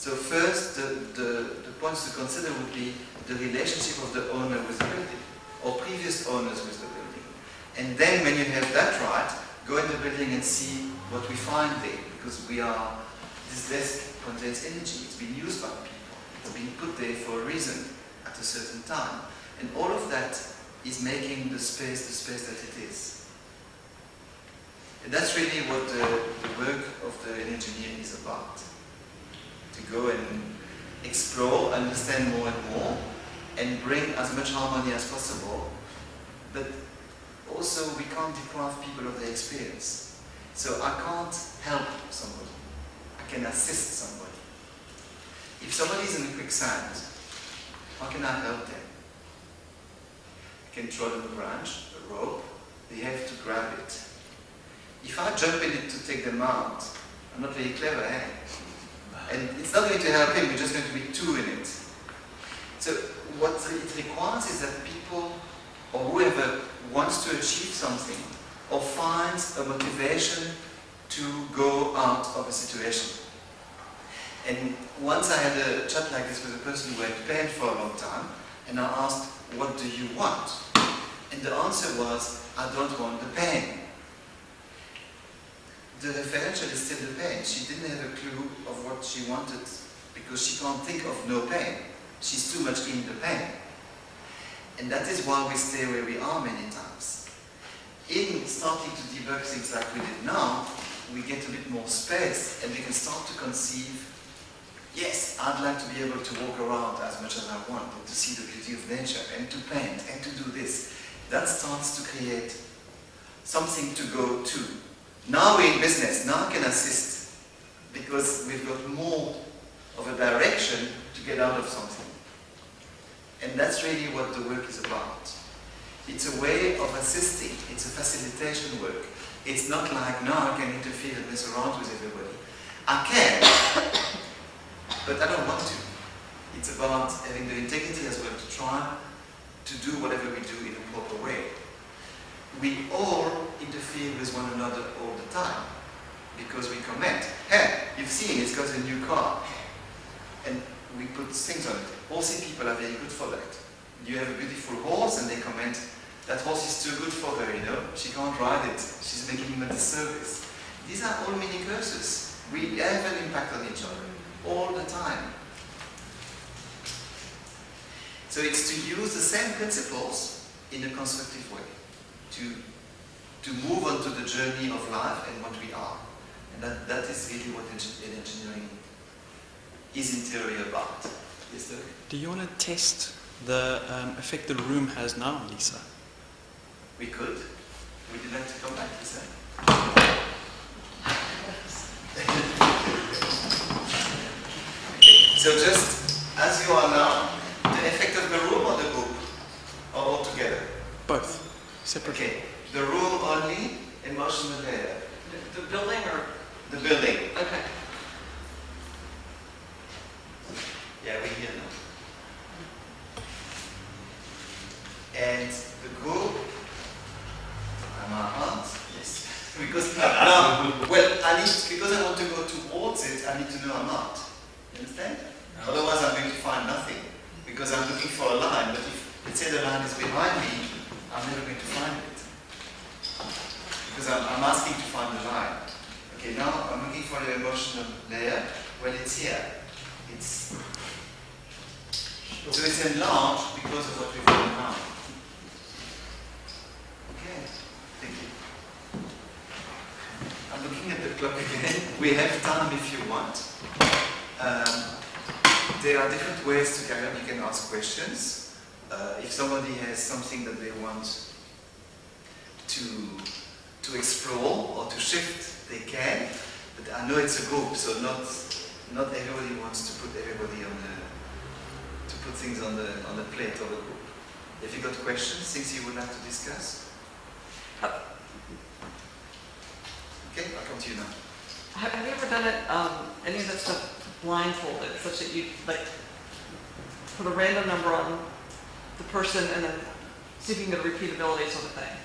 So first, the points to consider would be the relationship of the owner with the building, or previous owners with the building. And then when you have that right, go in the building and see what we find there, because this desk contains energy, it's been used by people, it's been put there for a reason at a certain time. And all of that is making the space that it is. And that's really what the work of the Energyneering is about. To go and explore, understand more and more, and bring as much harmony as possible. But also we can't deprive people of their experience. So I can't help somebody. I can assist somebody. If somebody is in quicksand, how can I help them? I can throw them a branch, a rope, they have to grab it. If I jump in it to take them out, I'm not very clever, eh? And it's not going to help him, we're just going to be two in it. So what it requires is that people, or whoever wants to achieve something, or finds a motivation to go out of a situation. And once I had a chat like this with a person who had pain for a long time, and I asked, what do you want? And the answer was, I don't want the pain. The referential is still the pain. She didn't have a clue of what she wanted because she can't think of no pain. She's too much in the pain. And that is why we stay where we are many times. In starting to debug things like we did now, we get a bit more space and we can start to conceive, yes, I'd like to be able to walk around as much as I want, and to see the beauty of nature, and to paint, and to do this. That starts to create something to go to. Now we're in business, now I can assist, because we've got more of a direction to get out of something. And that's really what the work is about. It's a way of assisting, it's a facilitation work. It's not like, now I can interfere and mess around with everybody. I can, but I don't want to. It's about having the integrity as well to try to do whatever we do in a proper way. We all interfere with one another all the time because we comment. Hey, you've seen it's got a new car. And we put things on it. Horsey people are very good for that. You have a beautiful horse and they comment, that horse is too good for her, you know. She can't ride it. She's making him a disservice. These are all mini curses. We have an impact on each other all the time. So it's to use the same principles in a constructive way, to move on to the journey of life and what we are. And that is really what engineering is in theory about. Yes, Dirk? Do you want to test the effect the room has now, Lisa? We could. Would you like to come back, Lisa? So just as you are now, the effect of the room or the group? Or all together? Both. Separately. Okay. The room only, emotional layer. The building or? The building. Okay. Yeah, we're here now. And the group, am I aunt? Yes. Because now, well, because I want to go towards it, I need to know I'm not. You understand? Otherwise I'm going to find nothing. Because I'm looking for a line, but if let's say the line is behind me, I'm never going to find it. Because I'm asking to find the line. Okay, now I'm looking for the emotional layer. Well, it's here. So it's enlarged because of what we've done now. Okay, thank you. I'm looking at the clock again. We have time if you want. There are different ways to carry on. You can ask questions. If somebody has something that they want to explore or to shift, they can. But I know it's a group, so not everybody wants to put everybody on put things on the plate of the group. If you got questions, things you would like to discuss? Okay, I'll come to you now. Have you ever done it, any of that stuff blindfolded, such that you like put a random number on the person and then see if you can get a repeatability sort of thing?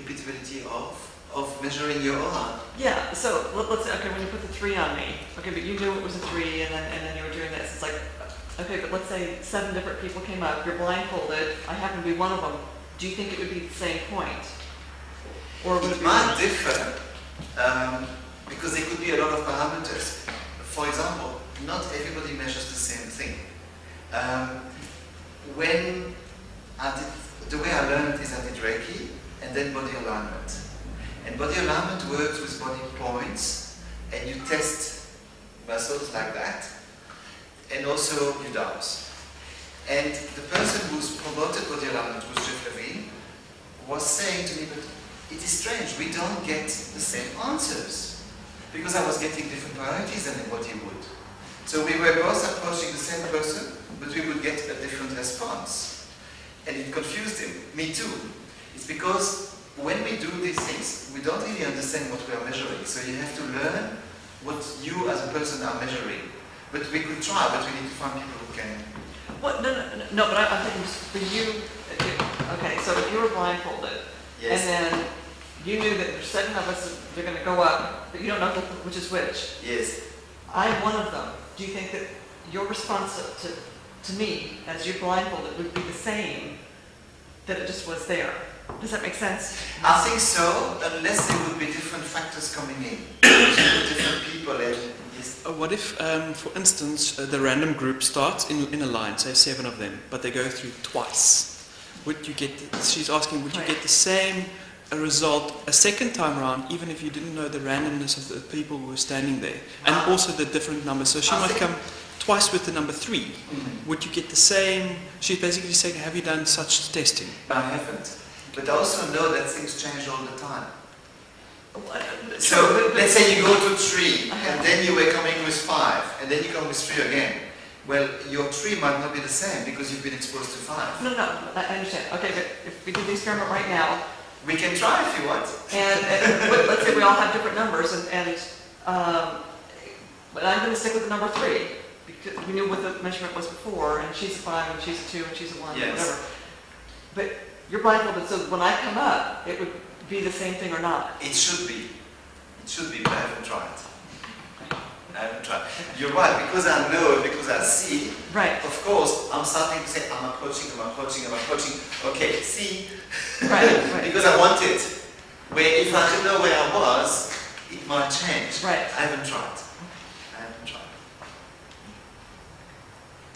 Repeatability of of measuring your aura. Yeah, so let's say, okay, when you put the 3 on me, okay, but you knew it was a 3 and then you were doing this. It's like, okay, but let's say 7 different people came up, you're blindfolded, I happen to be one of them. Do you think it would be the same point? Or would it It be might differ because there could be a lot of parameters. For example, not everybody measures the same thing. When I did, the way I learned is I did Reiki and then body alignment. And body alignment works with body points, and you test muscles like that, and also you dowse. And the person who's promoted body alignment, who's Jeff Levine, was saying to me, but it is strange, we don't get the same answers. Because I was getting different priorities than what he would. So we were both approaching the same person, but we would get a different response. And it confused him, me too. It's because when we do these things, we don't really understand what we are measuring. So you have to learn what you as a person are measuring. But we could try, but we need to find people who can. What? No, but I'm thinking just for you, okay, so if you were blindfolded, Yes. and then you knew that there's 7 of us, they're going to go up, but you don't know which is which. Yes. I'm one of them. Do you think that your response to me, as you're blindfolded, would be the same, that it just was there? Does that make sense? I think so, unless there would be different factors coming in. Different people and yes. What if, for instance, the random group starts in a line, say 7 of them, but they go through twice? Would you get? She's asking, would you get the same result a second time around, even if you didn't know the randomness of the people who were standing there, and also the different numbers? So she might come twice with the number 3. Would you get the same? She's basically saying, have you done such testing? I haven't. But I also know that things change all the time. So let's say you go to 3, and then you were coming with 5, and then you come with 3 again. Well, your 3 might not be the same because you've been exposed to 5. No, I understand. Okay, but if we did the experiment right now, We can try if you want. and let's say we all have different numbers, but I'm going to stick with the number 3, because we knew what the measurement was before, and she's a 5, and she's a 2, and she's a 1, Yes. whatever. But you're blindfolded, so when I come up, it would be the same thing or not? It should be. It should be, but I haven't tried. I haven't tried. You're right, because I know, because I see. Right. Of course, I'm starting to say, I'm approaching. Okay, see? Right. Because I want it. Where if I didn't know where I was, it might change. Right. I haven't tried.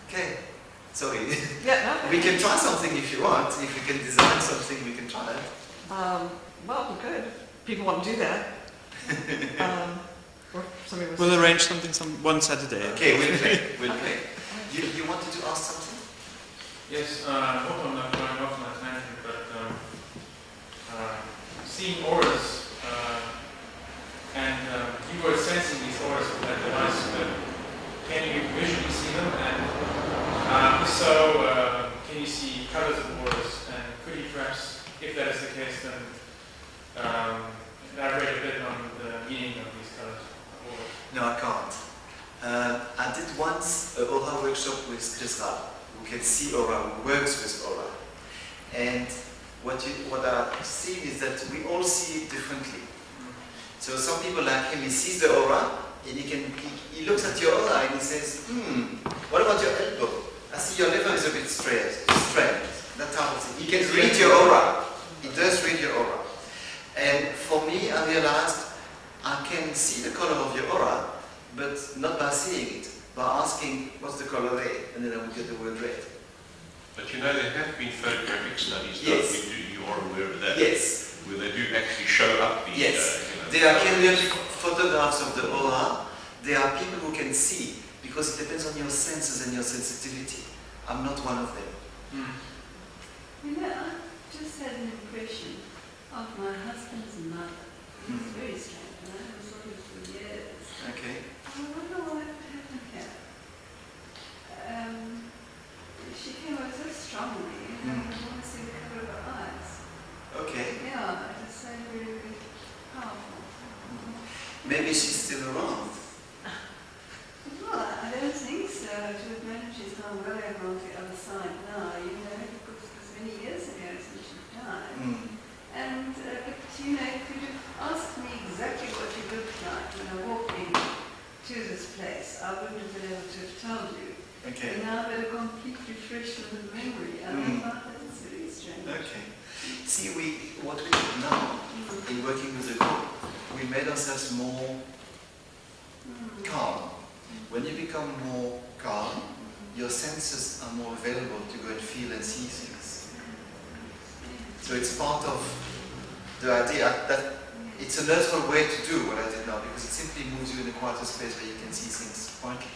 Okay. Sorry. Yeah, no. We can try something if you want. If we can design something, we can try it. Well, we could. People want to do that. Or somebody was. We'll arrange something one Saturday. Okay, we'll play. You wanted to ask something? Yes, I hope I'm not going off on a tangent, but seeing auras, and you were sensing these auras with that device, but can you visually see them? And if so, can you see colors of auras? And could you perhaps, if that is the case, then elaborate a bit on the meaning of these colors of auras? No, I can't. I did once an aura workshop with Chris Ra, who can see aura, who works with aura. And what I've seen is that we all see it differently. So some people like him, he sees the aura, and he looks at your aura and he says, what about your elbow? I see your liver is a bit straight. That type of thing. He can read your aura. He does read your aura. And for me, I realized I can see the color of your aura, but not by seeing it, by asking what's the color red, and then I would get the word red. But you know, there have been photographic studies done. Yes. You are aware of that? Yes. Where they do actually show up the... Yes. There are clear photographs of the aura. There are people who can see, because it depends on your senses and your sensitivity. I'm not one of them. You know, I just had an impression of my husband's mother. It's very strange, and I was looking for years. Okay. I wonder what happened here. She came out so strongly, and I want to see the colour of her eyes. Okay. Yeah, it was so very, very powerful. Maybe she's still around. Well, I don't think so. To have managed she's gone well over on the other side now, you know, because it was many years ago since she died. And, but you know, if you'd have asked me exactly what you looked like when I walked in to this place, I wouldn't have been able to have told you. Okay. And now I've had a complete refreshment of memory, and I thought that's very strange. Okay. See, what we do now in working with the group, we made ourselves more calm. When you become more calm, your senses are more available to go and feel and see things. So it's part of the idea that it's a natural way to do what I did now, because it simply moves you in a quieter space where you can see things quietly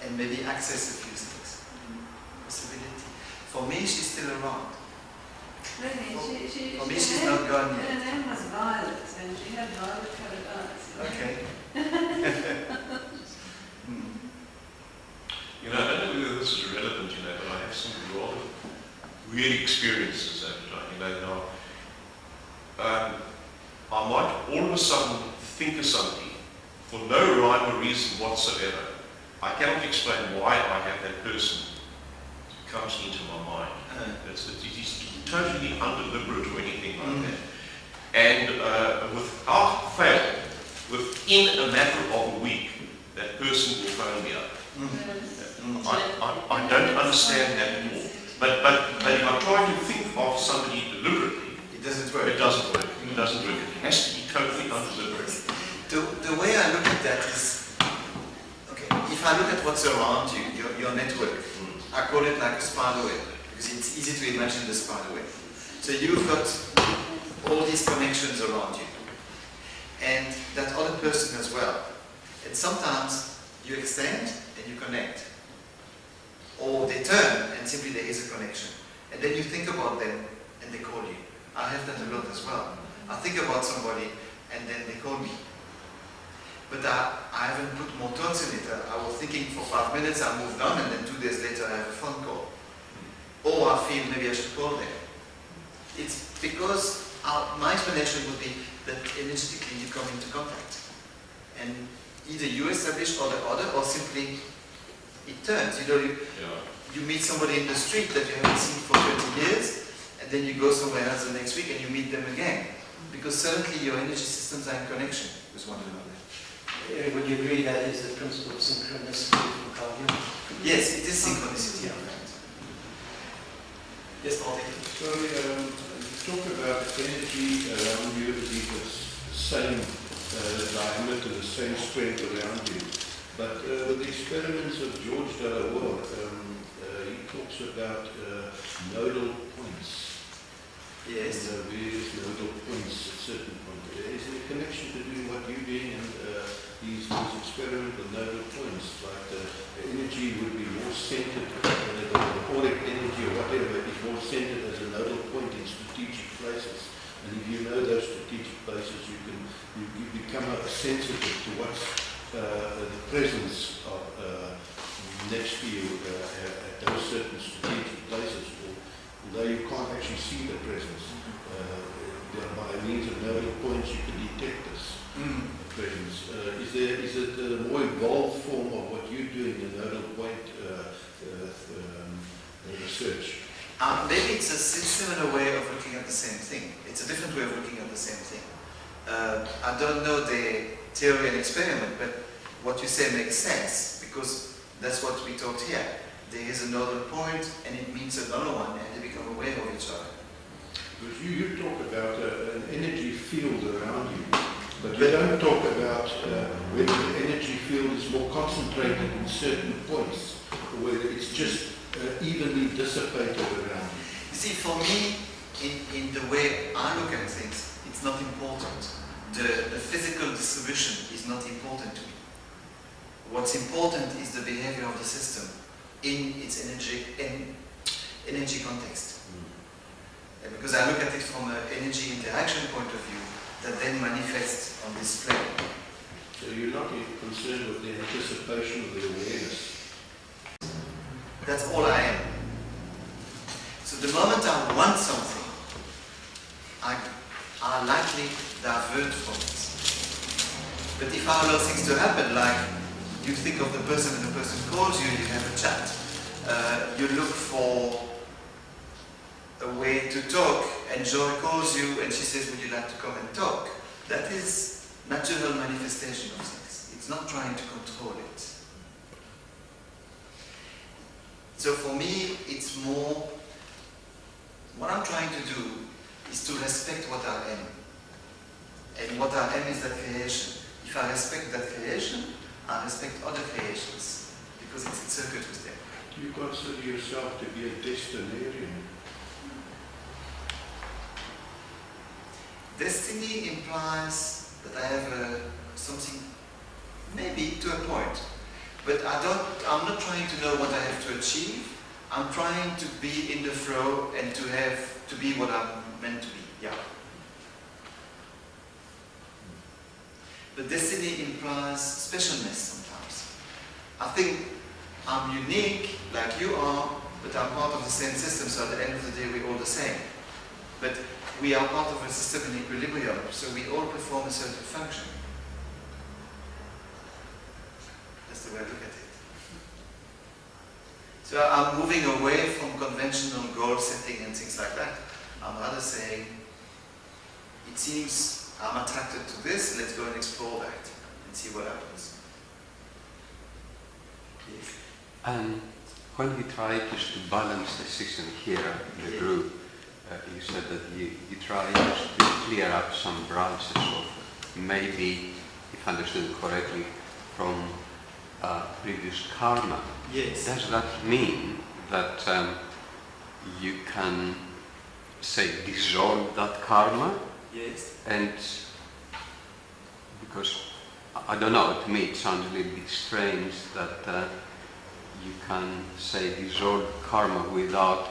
and maybe access a few things. Possibility. For me, she's still around. Really, For me, she's not gone yet. Her name was Violet, and she had violet-coloured eyes. Okay. You know, I don't know whether this is relevant, you know, but I have some rather weird experiences that, you know, now, I might all of a sudden think of something for no rhyme or reason whatsoever. I cannot explain why I have that person comes into my mind. It is totally undeliberate or anything like that. And without fail, within a matter of a week, that person will phone me up. I don't understand that at all. But if I try to think of somebody deliberately, It doesn't work. it doesn't work. It doesn't work. It has to be totally undeliberate. The way I look at that is, okay, if I look at what's around you, your network, I call it like a spider web, because it's easy to imagine the spider web. So you've got all these connections around you, and that other person as well. And sometimes you extend and you connect, or they turn and simply there is a connection. And then you think about them and they call you. I have that a lot as well. I think about somebody and then they call me. But I haven't put more thoughts in it. I was thinking for 5 minutes, I moved on, and then 2 days later I have a phone call. Or I feel maybe I should call them. It's because my explanation would be that energetically you come into contact. And either you establish or the other, or simply it turns. You know, you meet somebody in the street that you haven't seen for 20 years, and then you go somewhere else the next week and you meet them again. Because certainly your energy systems are in connection with one another. Would you agree that is the principle of synchronicity from Carl Jung? Yes, it is synchronicity, in fact. Yes, Martin? So, you talk about energy around you, it is the same diameter, the same strength around you. But with the experiments of George Delaware, he talks about nodal points. Yes. And various nodal points at certain points. Is there a connection between what you're doing and these experimental nodal points? Like the energy would be more centered, the auric energy or whatever is more centered as a nodal point in strategic places. And if you know those strategic places, you become sensitive to what's the presence of next to you at those certain strategic places. Although you can't actually see the presence, by means of nodal points you can detect this presence. Is it a more evolved form of what you're doing in nodal point research? Maybe it's a similar way of looking at the same thing. It's a different way of looking at the same thing. I don't know the theory and experiment, but what you say makes sense, because that's what we talked here. There is a nodal point and it meets another one and they become aware of each other. Because you talk about an energy field around you, but you don't talk about whether the energy field is more concentrated in certain points, or whether it's just evenly dissipated around you. You see, for me, in the way I look at things, it's not important. The physical distribution is not important to me. What's important is the behavior of the system in its energy context. Because I look at it from an energy interaction point of view that then manifests on this plane. So you're not concerned with the anticipation of the awareness. That's all I am. So the moment I want something, I likely divert from it. But if I allow things to happen, like you think of the person and the person calls you, you have a chat. You look for a way to talk, and Joy calls you and she says, would you like to come and talk? That is natural manifestation of things. It's not trying to control it. So for me, it's more, what I'm trying to do is to respect what I am. And what I am is that creation. If I respect that creation, I respect other creations, because it's in circuit with them. Do you consider yourself to be a destinarian? Destiny implies that I have something, maybe to a point, but I'm not trying to know what I have to achieve. I'm trying to be in the flow and to be what I'm meant to be. Yeah. But destiny implies specialness sometimes. I think I'm unique, like you are, but I'm part of the same system, so at the end of the day we're all the same. But we are part of a system in equilibrium, so we all perform a certain function. That's the way I look at it. So I'm moving away from conventional goal setting and things like that. I'm rather saying, it seems I'm attracted to this, let's go and explore that and see what happens. Yes. And when we try just to balance the system here in the group, you said that you try just to clear up some branches of, maybe, if understood correctly, from previous karma. Yes. Does that mean that you can, say, dissolve that karma? Yes. And because, I don't know, to me it sounds a little bit strange that you can, say, dissolve karma without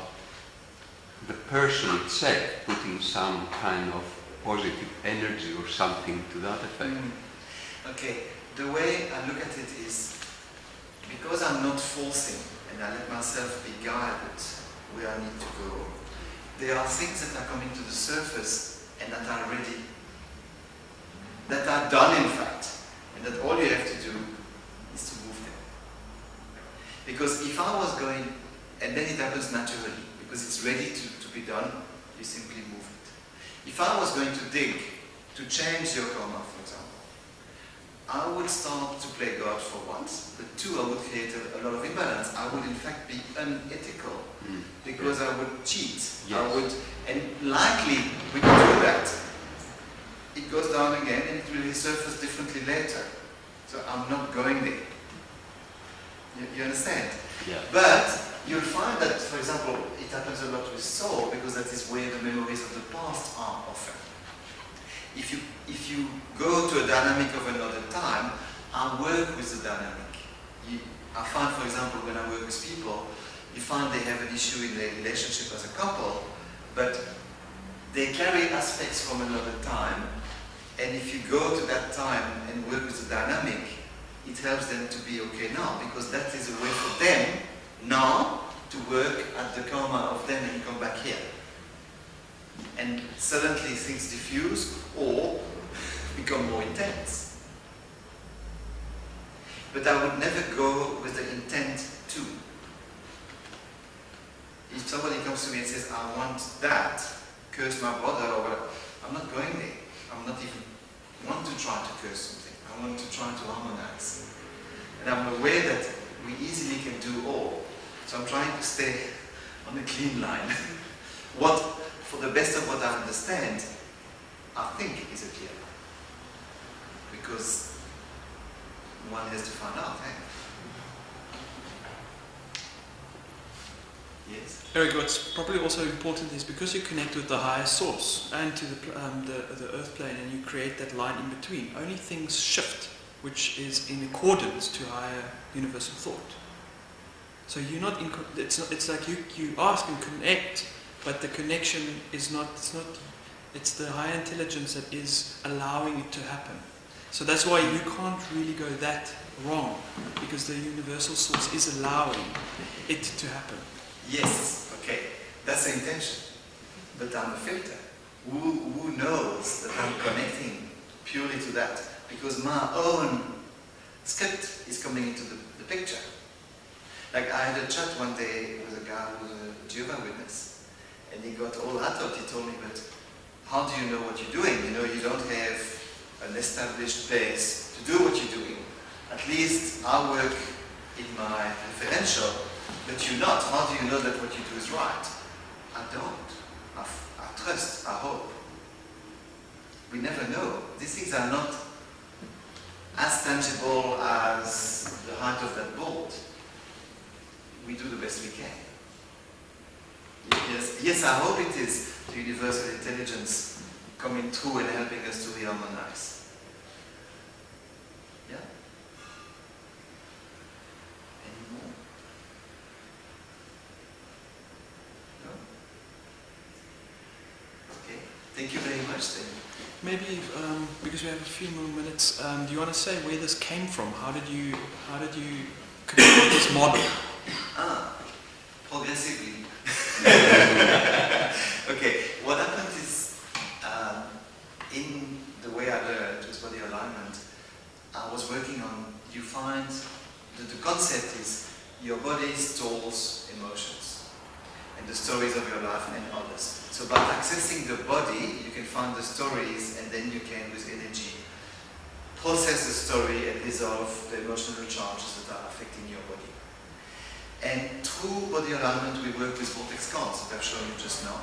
the person itself putting some kind of positive energy or something to that effect. Okay, the way I look at it is, because I'm not forcing and I let myself be guided where I need to go, there are things that are coming to the surface and that are ready, that are done in fact, and that all you have to do is to move them. Because if I was going, and then it happens naturally, because it's ready to be done, you simply move it. If I was going to dig, to change your karma, for example, I would start to play God for once, but two, I would create a lot of imbalance. I would in fact be unethical, because I would cheat. Yes. I would, and likely we can do that. It goes down again and it will resurface differently later. So I'm not going there. You understand? Yeah. But you'll find that, for example, it happens a lot with soul, because that is where the memories of the past are often. If you go to a dynamic of another time, I work with the dynamic. I find, for example, when I work with people, you find they have an issue in their relationship as a couple, but they carry aspects from another time, and if you go to that time and work with the dynamic, it helps them to be okay now, because that is a way for them now to work at the karma of them and come back here. And suddenly things diffuse or become more intense. But I would never go with the intent to. If somebody comes to me and says, I want that, curse my brother, or whatever, I'm not going there. I'm not even want to try to curse something. I want to try to harmonize. And I'm aware that we easily can do all. So I'm trying to stay on a clean line. What, for the best of what I understand, I think is a clear line. Because one has to find out, eh? Yes? Eric, what's probably also important is because you connect with the higher source and to the earth plane, and you create that line in between, only things shift which is in accordance to higher universal thought. So you're not in, it's like you ask and connect, but the connection is not, it's the higher intelligence that is allowing it to happen. So that's why you can't really go that wrong, because the universal source is allowing it to happen. Yes, okay, that's the intention. But I'm a filter. Who knows that I'm connecting purely to that? Because my own script is coming into the picture. Like I had a chat one day with a guy who was a Jehovah's Witness, And he got all rattled. He told me, but how do you know what you're doing? You know, you don't have an established base to do what you're doing. At least I work in my referential, but you're not. How do you know that what you do is right? I don't. I trust, I hope. We never know. These things are not as tangible as the height of that bolt. We do the best we can. Yes, I hope it is the universal intelligence coming through and helping us to reharmonize. Yeah? Any more? No? Okay. Thank you very much then. Maybe because we have a few more minutes, do you want to say where this came from? How did you create this model? Progressively. Okay, what happened is in the way I learned with body alignment, I was working on, you find, the concept is your body stores emotions and the stories of your life and others. So by accessing the body, you can find the stories and then you can, with energy, process the story and resolve the emotional charges that are affecting your body. And through body alignment, we work with vortex cards that I've shown you just now.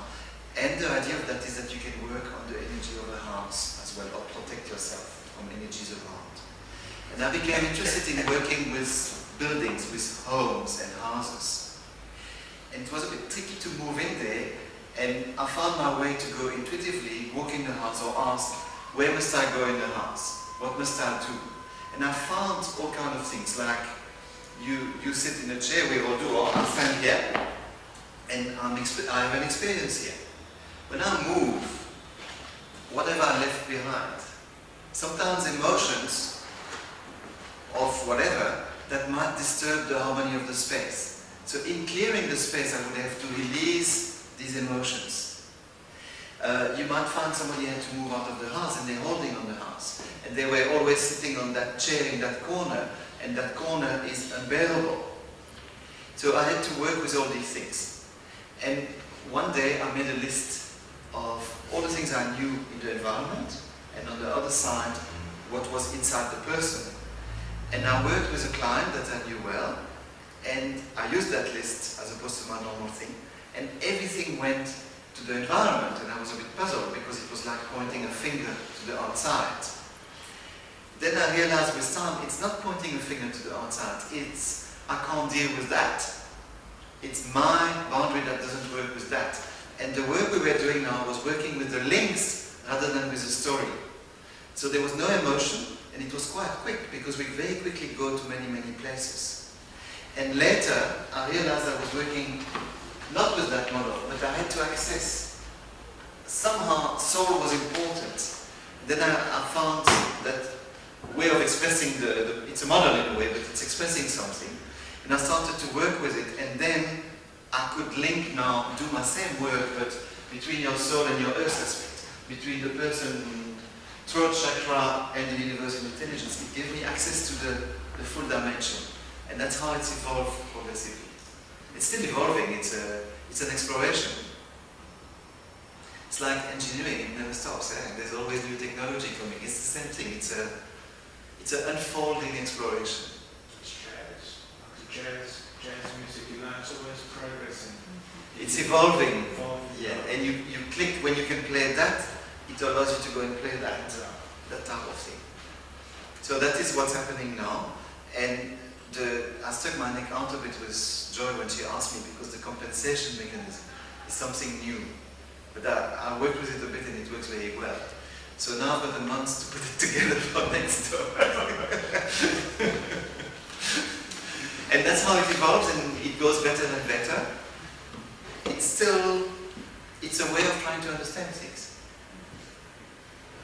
And the idea of that is that you can work on the energy of the hearts as well, or protect yourself from energies of heart. And I became interested in working with buildings, with homes and houses. And it was a bit tricky to move in there, and I found my way to go intuitively, walk in the house or ask, where must I go in the house? What must I do? And I found all kinds of things, like you sit in a chair, we all do, or I stand here, and I have an experience here. When I move, whatever I left behind, sometimes emotions of whatever that might disturb the harmony of the space. So in clearing the space, I would have to release these emotions. You might find somebody had to move out of the house and they're holding on the house. And they were always sitting on that chair in that corner, and that corner is unbearable. So I had to work with all these things. And one day I made a list of all the things I knew in the environment, and on the other side, what was inside the person. And I worked with a client that I knew well, and I used that list as opposed to my normal thing, and everything went to the environment, and I was a bit puzzled because it was like pointing a finger to the outside. Then I realized with time, it's not pointing a finger to the outside, it's, I can't deal with that. It's my boundary that doesn't work with that. And the work we were doing now was working with the links rather than with the story. So there was no emotion, and it was quite quick because we very quickly go to many, many places. And later, I realized I was working not with that model, but I had to access. Somehow, soul was important. Then I found that way of expressing it's a model in a way, but it's expressing something. And I started to work with it, and then I could link now, do my same work, but between your soul and your earth aspect, between the person, throat chakra and the universal intelligence. It gave me access to the full dimension. And that's how it's evolved progressively. It's still evolving, it's an exploration. It's like engineering, it never stops. There's always new technology coming. It's the same thing, it's an unfolding exploration. Jazz music, you learn, it's always progressing. It's evolving. Yeah, and you click when you can play that, it allows you to go and play that type of thing. So that is what's happening now. And I stuck my neck out a bit with Joy when she asked me, because the compensation mechanism is something new. But I worked with it a bit and it works very well. So now I've got the months to put it together for next door. And that's how it evolves, and it goes better and better. It's a way of trying to understand things.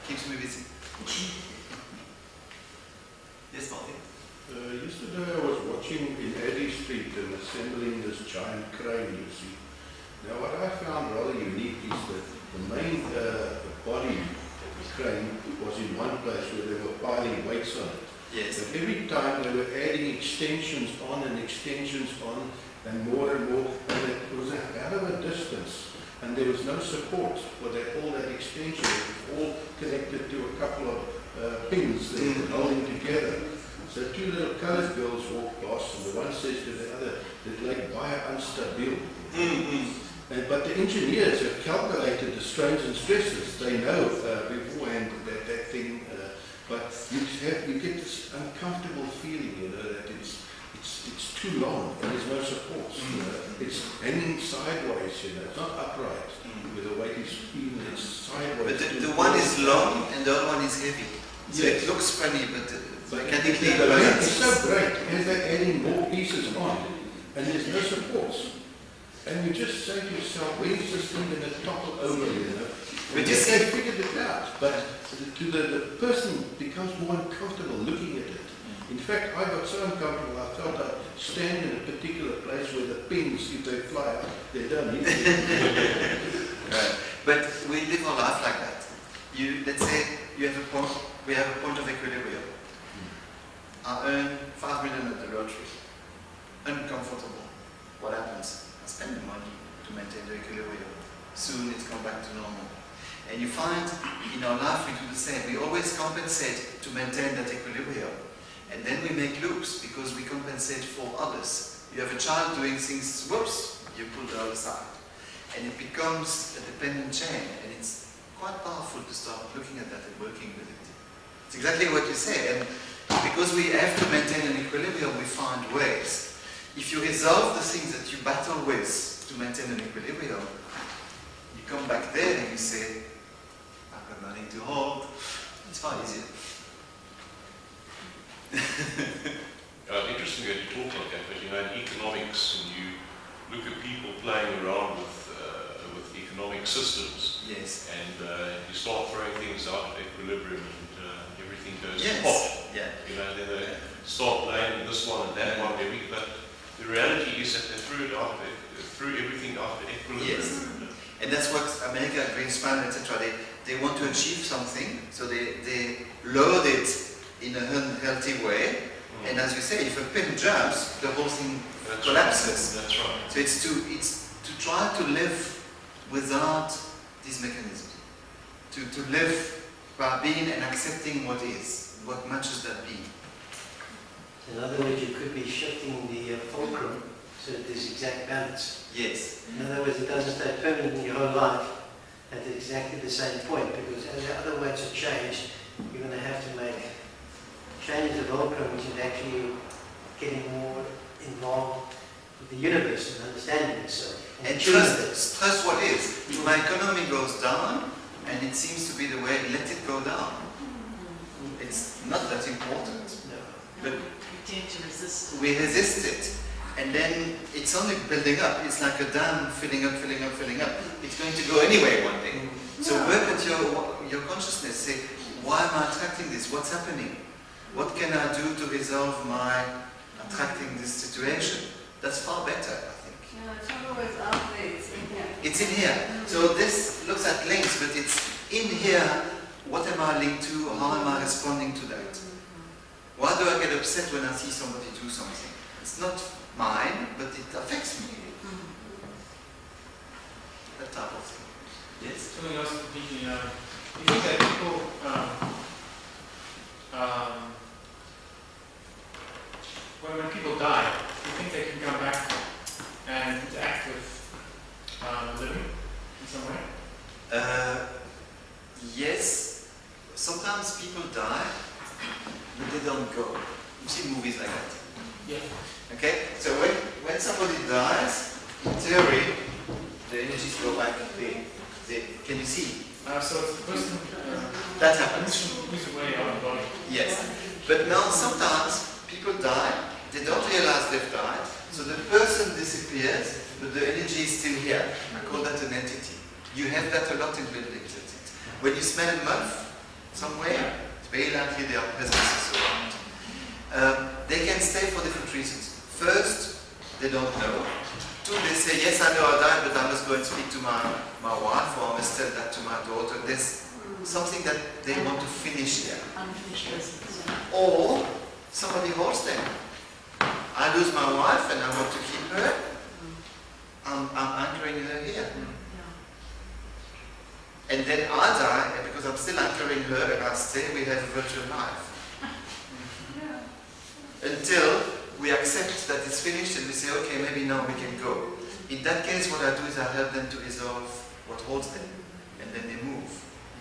Keeps me busy. Yes, Martin? Yesterday I was watching in Eddy Street and assembling this giant crane, you see. Now what I found rather unique is that the main body of the crane was in one place where they were piling weights on it. Yes. But every time they were adding extensions on and more, and it was a hell of a distance and there was no support for that, all that extension. It was all connected to a couple of pins that were holding together. So two little coloured girls walked past, and the one says to the other, "Dit lyk baie unstabiel." But the engineers have calculated the strains and stresses. They know beforehand that thing, but you get this uncomfortable feeling, you know, that it's too long and there's no supports. You know? It's hanging sideways, you know. It's not upright with the weight is even. It's sideways. But the one is long and the other one is heavy. So Yes. it looks funny, but mechanically the length is it's so great as they're adding more pieces on, and there's no supports. And you just say to yourself, where is this thing going to topple over, you know? But Yes, you they figured it out, but to the person becomes more uncomfortable looking at it. In fact, I got so uncomfortable, I felt I'd stand in a particular place where the pins, if they fly out, they don't hit me. Right. But we live our life like that. Let's say we have a point of equilibrium. I earn 5 million at the lottery. Uncomfortable. What happens? I spend the money to maintain the equilibrium. Soon it's come back to normal. And you find in our life we do the same. We always compensate to maintain that equilibrium. And then we make loops because we compensate for others. You have a child doing things, whoops, you pull the other side. And it becomes a dependent chain. And it's quite powerful to start looking at that and working with it. It's exactly what you say. And because we have to maintain an equilibrium, we find ways. If you resolve the things that you battle with to maintain an equilibrium, you come back there and you say, I've got nothing to hold. It's far easier. Interesting that you talk like that, but you know, in economics, and you look at people playing around with economic systems, Yes. and you start throwing things out of equilibrium, and everything goes Yes. pop. Yeah. You know, then they start blaming this one and that one, everything. But the reality is that they threw everything out of equilibrium. Yes. And that's what America, Greenspan, etc. They want to achieve something, so they load it in a unhealthy way. And as you say, if a pin jumps, the whole thing collapses. That's right. So it's to try to live without these mechanisms. To live by being and accepting what is, what matches that being. In other words, you could be shifting the fulcrum so that there's exact balance. Yes. In other words, it doesn't stay permanent in your whole life at exactly the same point, because as the other weights are changed, you're going to have to change the fulcrum, which is actually getting more involved with the universe and understanding itself. And trust what is. If my economy goes down, and it seems to be the way, let it go down. It's not that important. No. But You tend to resist. we resist it. And then it's only building up. It's like a dam filling up, filling up, filling up. It's going to go anyway one day. So work at your consciousness. Say, why am I attracting this? What's happening? What can I do to resolve my attracting this situation? That's far better, I think. No, it's not always out there, it's in here. It's in here. So this looks at links, but it's in here. What am I linked to? How am I responding to that? Why do I get upset when I see somebody do something? It's not mine, but it affects me. That type of thing. Yes? Something else I'm thinking of. You think that people, when people die, do you think they can come back and interact with the living in some way? Yes. Sometimes people die, but they don't go. You see movies like that. Yeah. Okay? So when somebody dies, in theory, the energies go back. Can you see? So it's the person That happens. who's away out of the body. Yes. But now sometimes people die, they don't realize they've died, so the person disappears, but the energy is still here. I call that an entity. You have that a lot in buildings. When you smell a muff somewhere, it's very likely there are presences around. They can stay for different reasons. First, they don't know. Two, they say, yes, I know I died, but I must go and speak to my wife, or I must tell that to my daughter. There's something that they want to finish there. Unfinished business. Or somebody holds them. I lose my wife and I want to keep her. I'm anchoring her here. her and I stay, we have a virtual life. Yeah. Until we accept that it's finished and we say, okay, maybe now we can go. In that case, what I do is I help them to resolve what holds them, and then they move.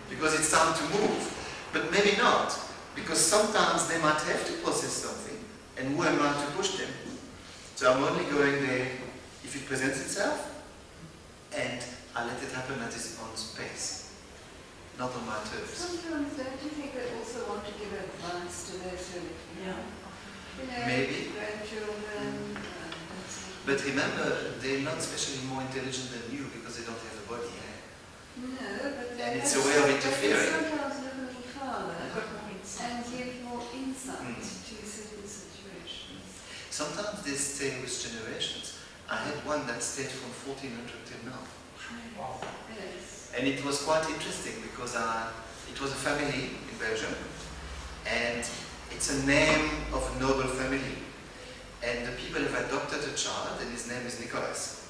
Because it's time to move, but maybe not, because sometimes they might have to process something, and who am I to push them? So I'm only going there if it presents itself, and I let it happen at its own space, not on my terms. Sometimes don't you think they also want to give advice to their children? Yeah. You know, Maybe. grandchildren. But remember, they're not especially more intelligent than you because they don't have a body. Eh? No, but they And it's have a way of some- interfering. They sometimes look a little farther and give more insight Mm. to certain situations. Sometimes they stay with generations. I had one that stayed from 1400 till now. Yes. And it was quite interesting because it was a family in Belgium, and it's a name of a noble family. And the people have adopted a child, and his name is Nicholas.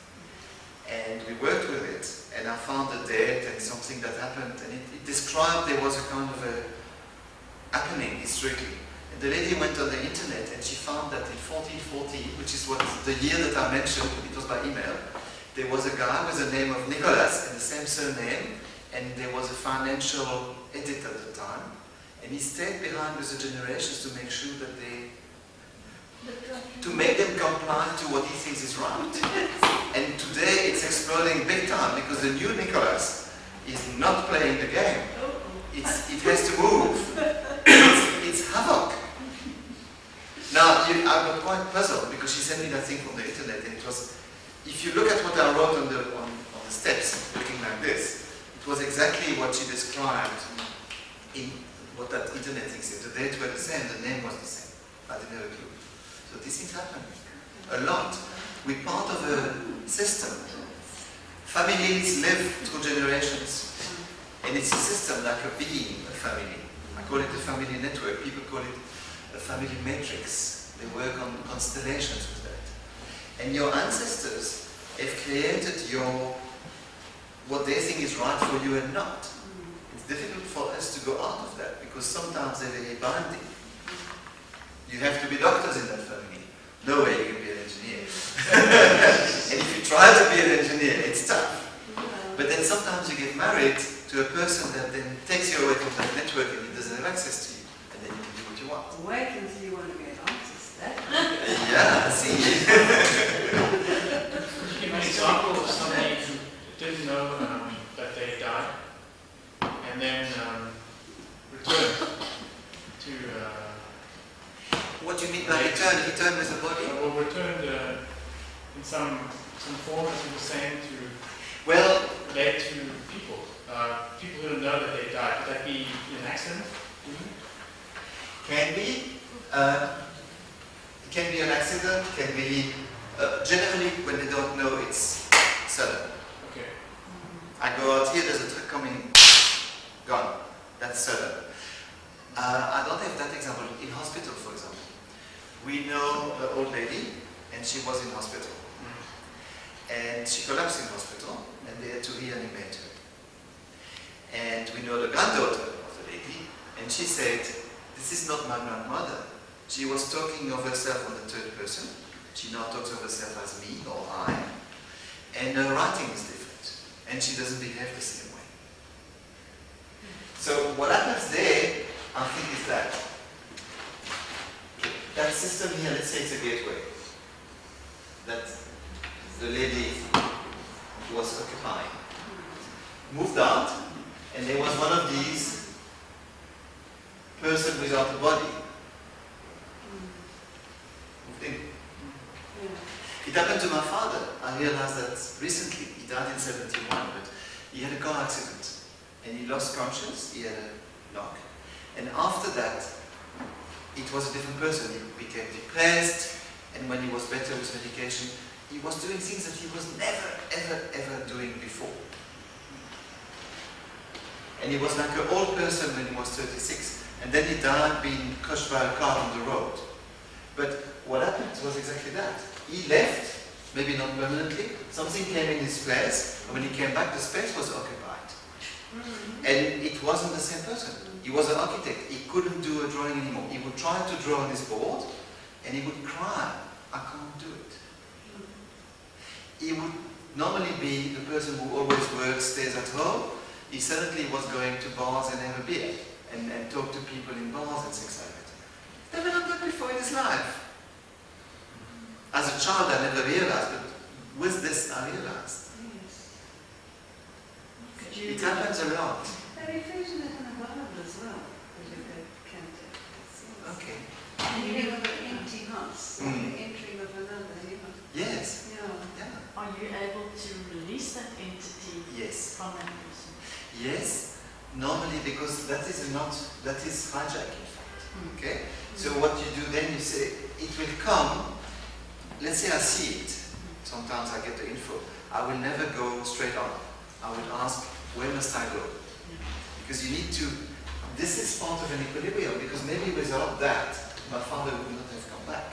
And we worked with it, and I found a date and something that happened, and it described there was a kind of a happening historically. And the lady went on the internet, and she found that in 1440, which is what the year that I mentioned, it was by email, there was a guy with the name of Nicholas and the same surname, and there was a financial editor at the time, and he stayed behind with the generations to make sure that to make them comply to what he thinks is right. And today it's exploding big time because the new Nicholas is not playing the game. It has to move. It's havoc. Now, I got quite puzzled because she sent me that thing from the internet, and it was, if you look at what I wrote on the steps, looking like this, it was exactly what she described in what that internet thing said. The dates were the same, the name was the same. I didn't have a clue. So these things happen a lot. We're part of a system. Families live through generations. And it's a system like a being, a family. I call it a family network. People call it a family matrix. They work on constellations with that. And your ancestors have created what they think is right for you and not. It's difficult for us to go out of that because sometimes they're very binding. You have to be doctors in that family. No way you can be an engineer. And if you try to be an engineer, it's tough. But then sometimes you get married to a person that then takes you away from that network and he doesn't have access to you. And then you can do what you want. Wait until you want to get answers to that. Yeah, see. Give me an example of somebody who didn't know that they died and then returned to What do you mean by return? Return with a body? well, returned in some form, as you were saying, to Well, relate to people. People who don't know that they died. Could that be an accident? can be. It can be an accident, can be, generally when they don't know it's sudden. Okay. I go out here, there's a truck coming, gone. That's sudden. I don't have that example. In hospital, for example, we know an old lady, and she was in hospital. And she collapsed in hospital, and they had to reanimate her. And we know the granddaughter of the lady, and she said, "This is not my grandmother." She was talking of herself on the third person. She now talks of herself as me or I. And her writing is different, and she doesn't behave the same way. So what happens there, I think, is that system here, let's say it's a gateway, that the lady was occupying, moved out, and there was one of these person without a body moved in. It happened to my father. I realized that recently. He died in 71, but he had a car accident and he lost conscience. He had a knock, and after that it was a different person. He became depressed, and when he was better with medication, he was doing things that he was never, ever doing before. And he was like an old person when he was 36. And then he died being crushed by a car on the road. But what happened was exactly that. He left, maybe not permanently. Something came in his place, and when he came back, the space was occupied. And it wasn't the same person. He was an architect. He couldn't do a drawing anymore. He would try to draw on his board, and he would cry, I can't do it. He would normally be the person who always works, stays at home. He suddenly was going to bars and have a beer, and talk to people in bars and things like that. Never done that before in his life. As a child, I never realized, but with this, I realized. It happens a lot. They refer to that in the Bible as well, the canto. Okay. And you live with an empty house, the entering of another, you know. Yes. Yeah. Yeah. Are you able to release that entity Yes. from that person? Yes. Normally, because that is hijacking, in fact. Okay. So what you do then, you say it will come. Let's say I see it. Sometimes I get the info. I will never go straight on. I would ask, where must I go? Because you need to, this is part of an equilibrium, because maybe without that, my father would not have come back.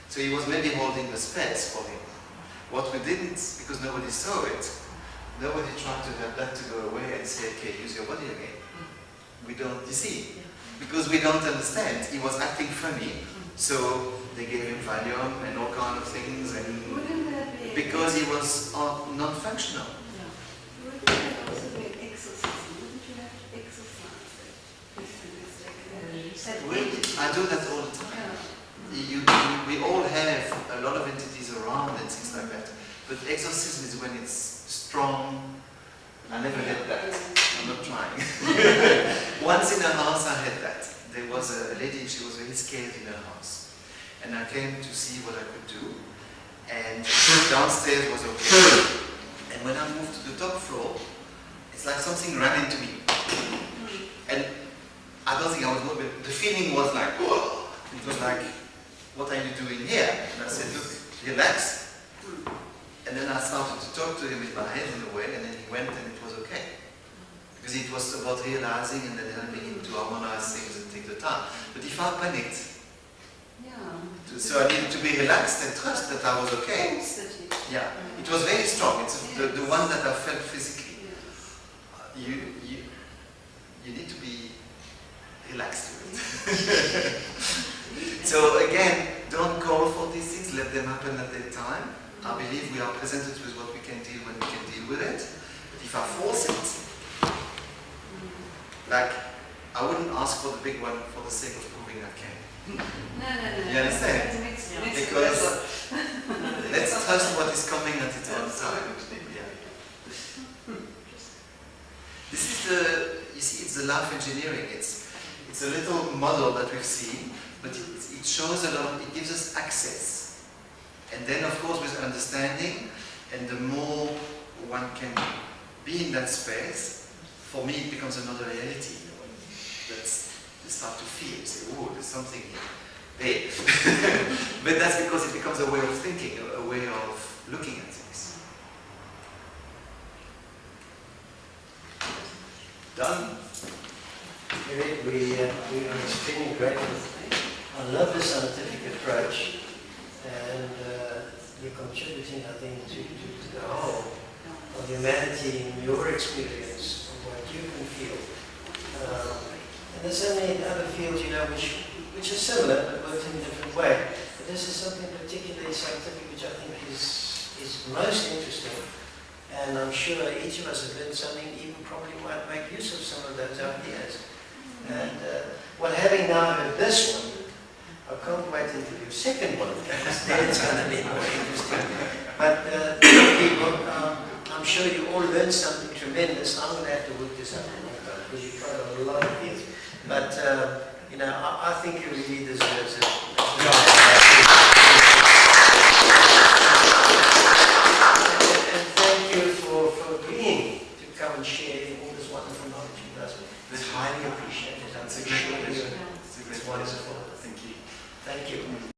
So he was maybe holding the space for him. What we didn't, because nobody saw it, nobody tried to have that to go away and say, okay, use your body again. We don't, you see, because we don't understand. He was acting funny, so they gave him Valium and all kind of things, and Wouldn't that be because he was non-functional. Wouldn't that also be an exorcism? Wouldn't you have to exorcise it? I do that all the time. We all have a lot of entities around and things like that. But exorcism is when it's strong. I never had that. I'm not trying. Once in a house I had that. There was a lady, she was very scared in her house. And I came to see what I could do. And downstairs was okay. And when I moved to the top floor, it's like something ran into me. And I don't think I was moving. The feeling was like, whoa. It was like, what are you doing here? And I said, look, relax. And then I started to talk to him with my head in a way, and then he went and it was okay. Because it was about realizing and then helping him to harmonize things and take the time. But if I panicked, so I needed to be relaxed and trust that I was okay. Yeah, it was very strong. It's the one that I felt physically. You need to be relaxed with it. So again, don't call for these things, let them happen at their time. I believe we are presented with what we can deal when we can deal with it. But if I force it, like, I wouldn't ask for the big one for the sake of proving I can. No. You understand? Because let's trust what is coming at its own time. Yeah. This is you see, it's the life engineering. It's a little model that we've seen, but it shows a lot, it gives us access. And then, of course, with understanding, and the more one can be in that space, for me, it becomes another reality. You start to feel, you say, oh, there's something here. But that's because it becomes a way of thinking, a way of looking at things. Done. We are extremely grateful. I love the scientific approach, and you're contributing, I think, to the whole of humanity in your experience of what you can feel. And there's so many other fields, which are similar but work in a different way. But this is something particularly scientific which I think is most interesting. And I'm sure each of us has learned something, even probably might make use of some of those ideas. And having now heard this one, I can't wait until your second one, because then it's going to be more interesting. But people, I'm sure you all learned something tremendous. I'm going to have to work this out because you tried a lot of things. But I think you really deserve it. And thank you for agreeing to come and share all this wonderful knowledge with us. It's highly appreciated. It's a great pleasure. It's wonderful. Thank you. Thank you.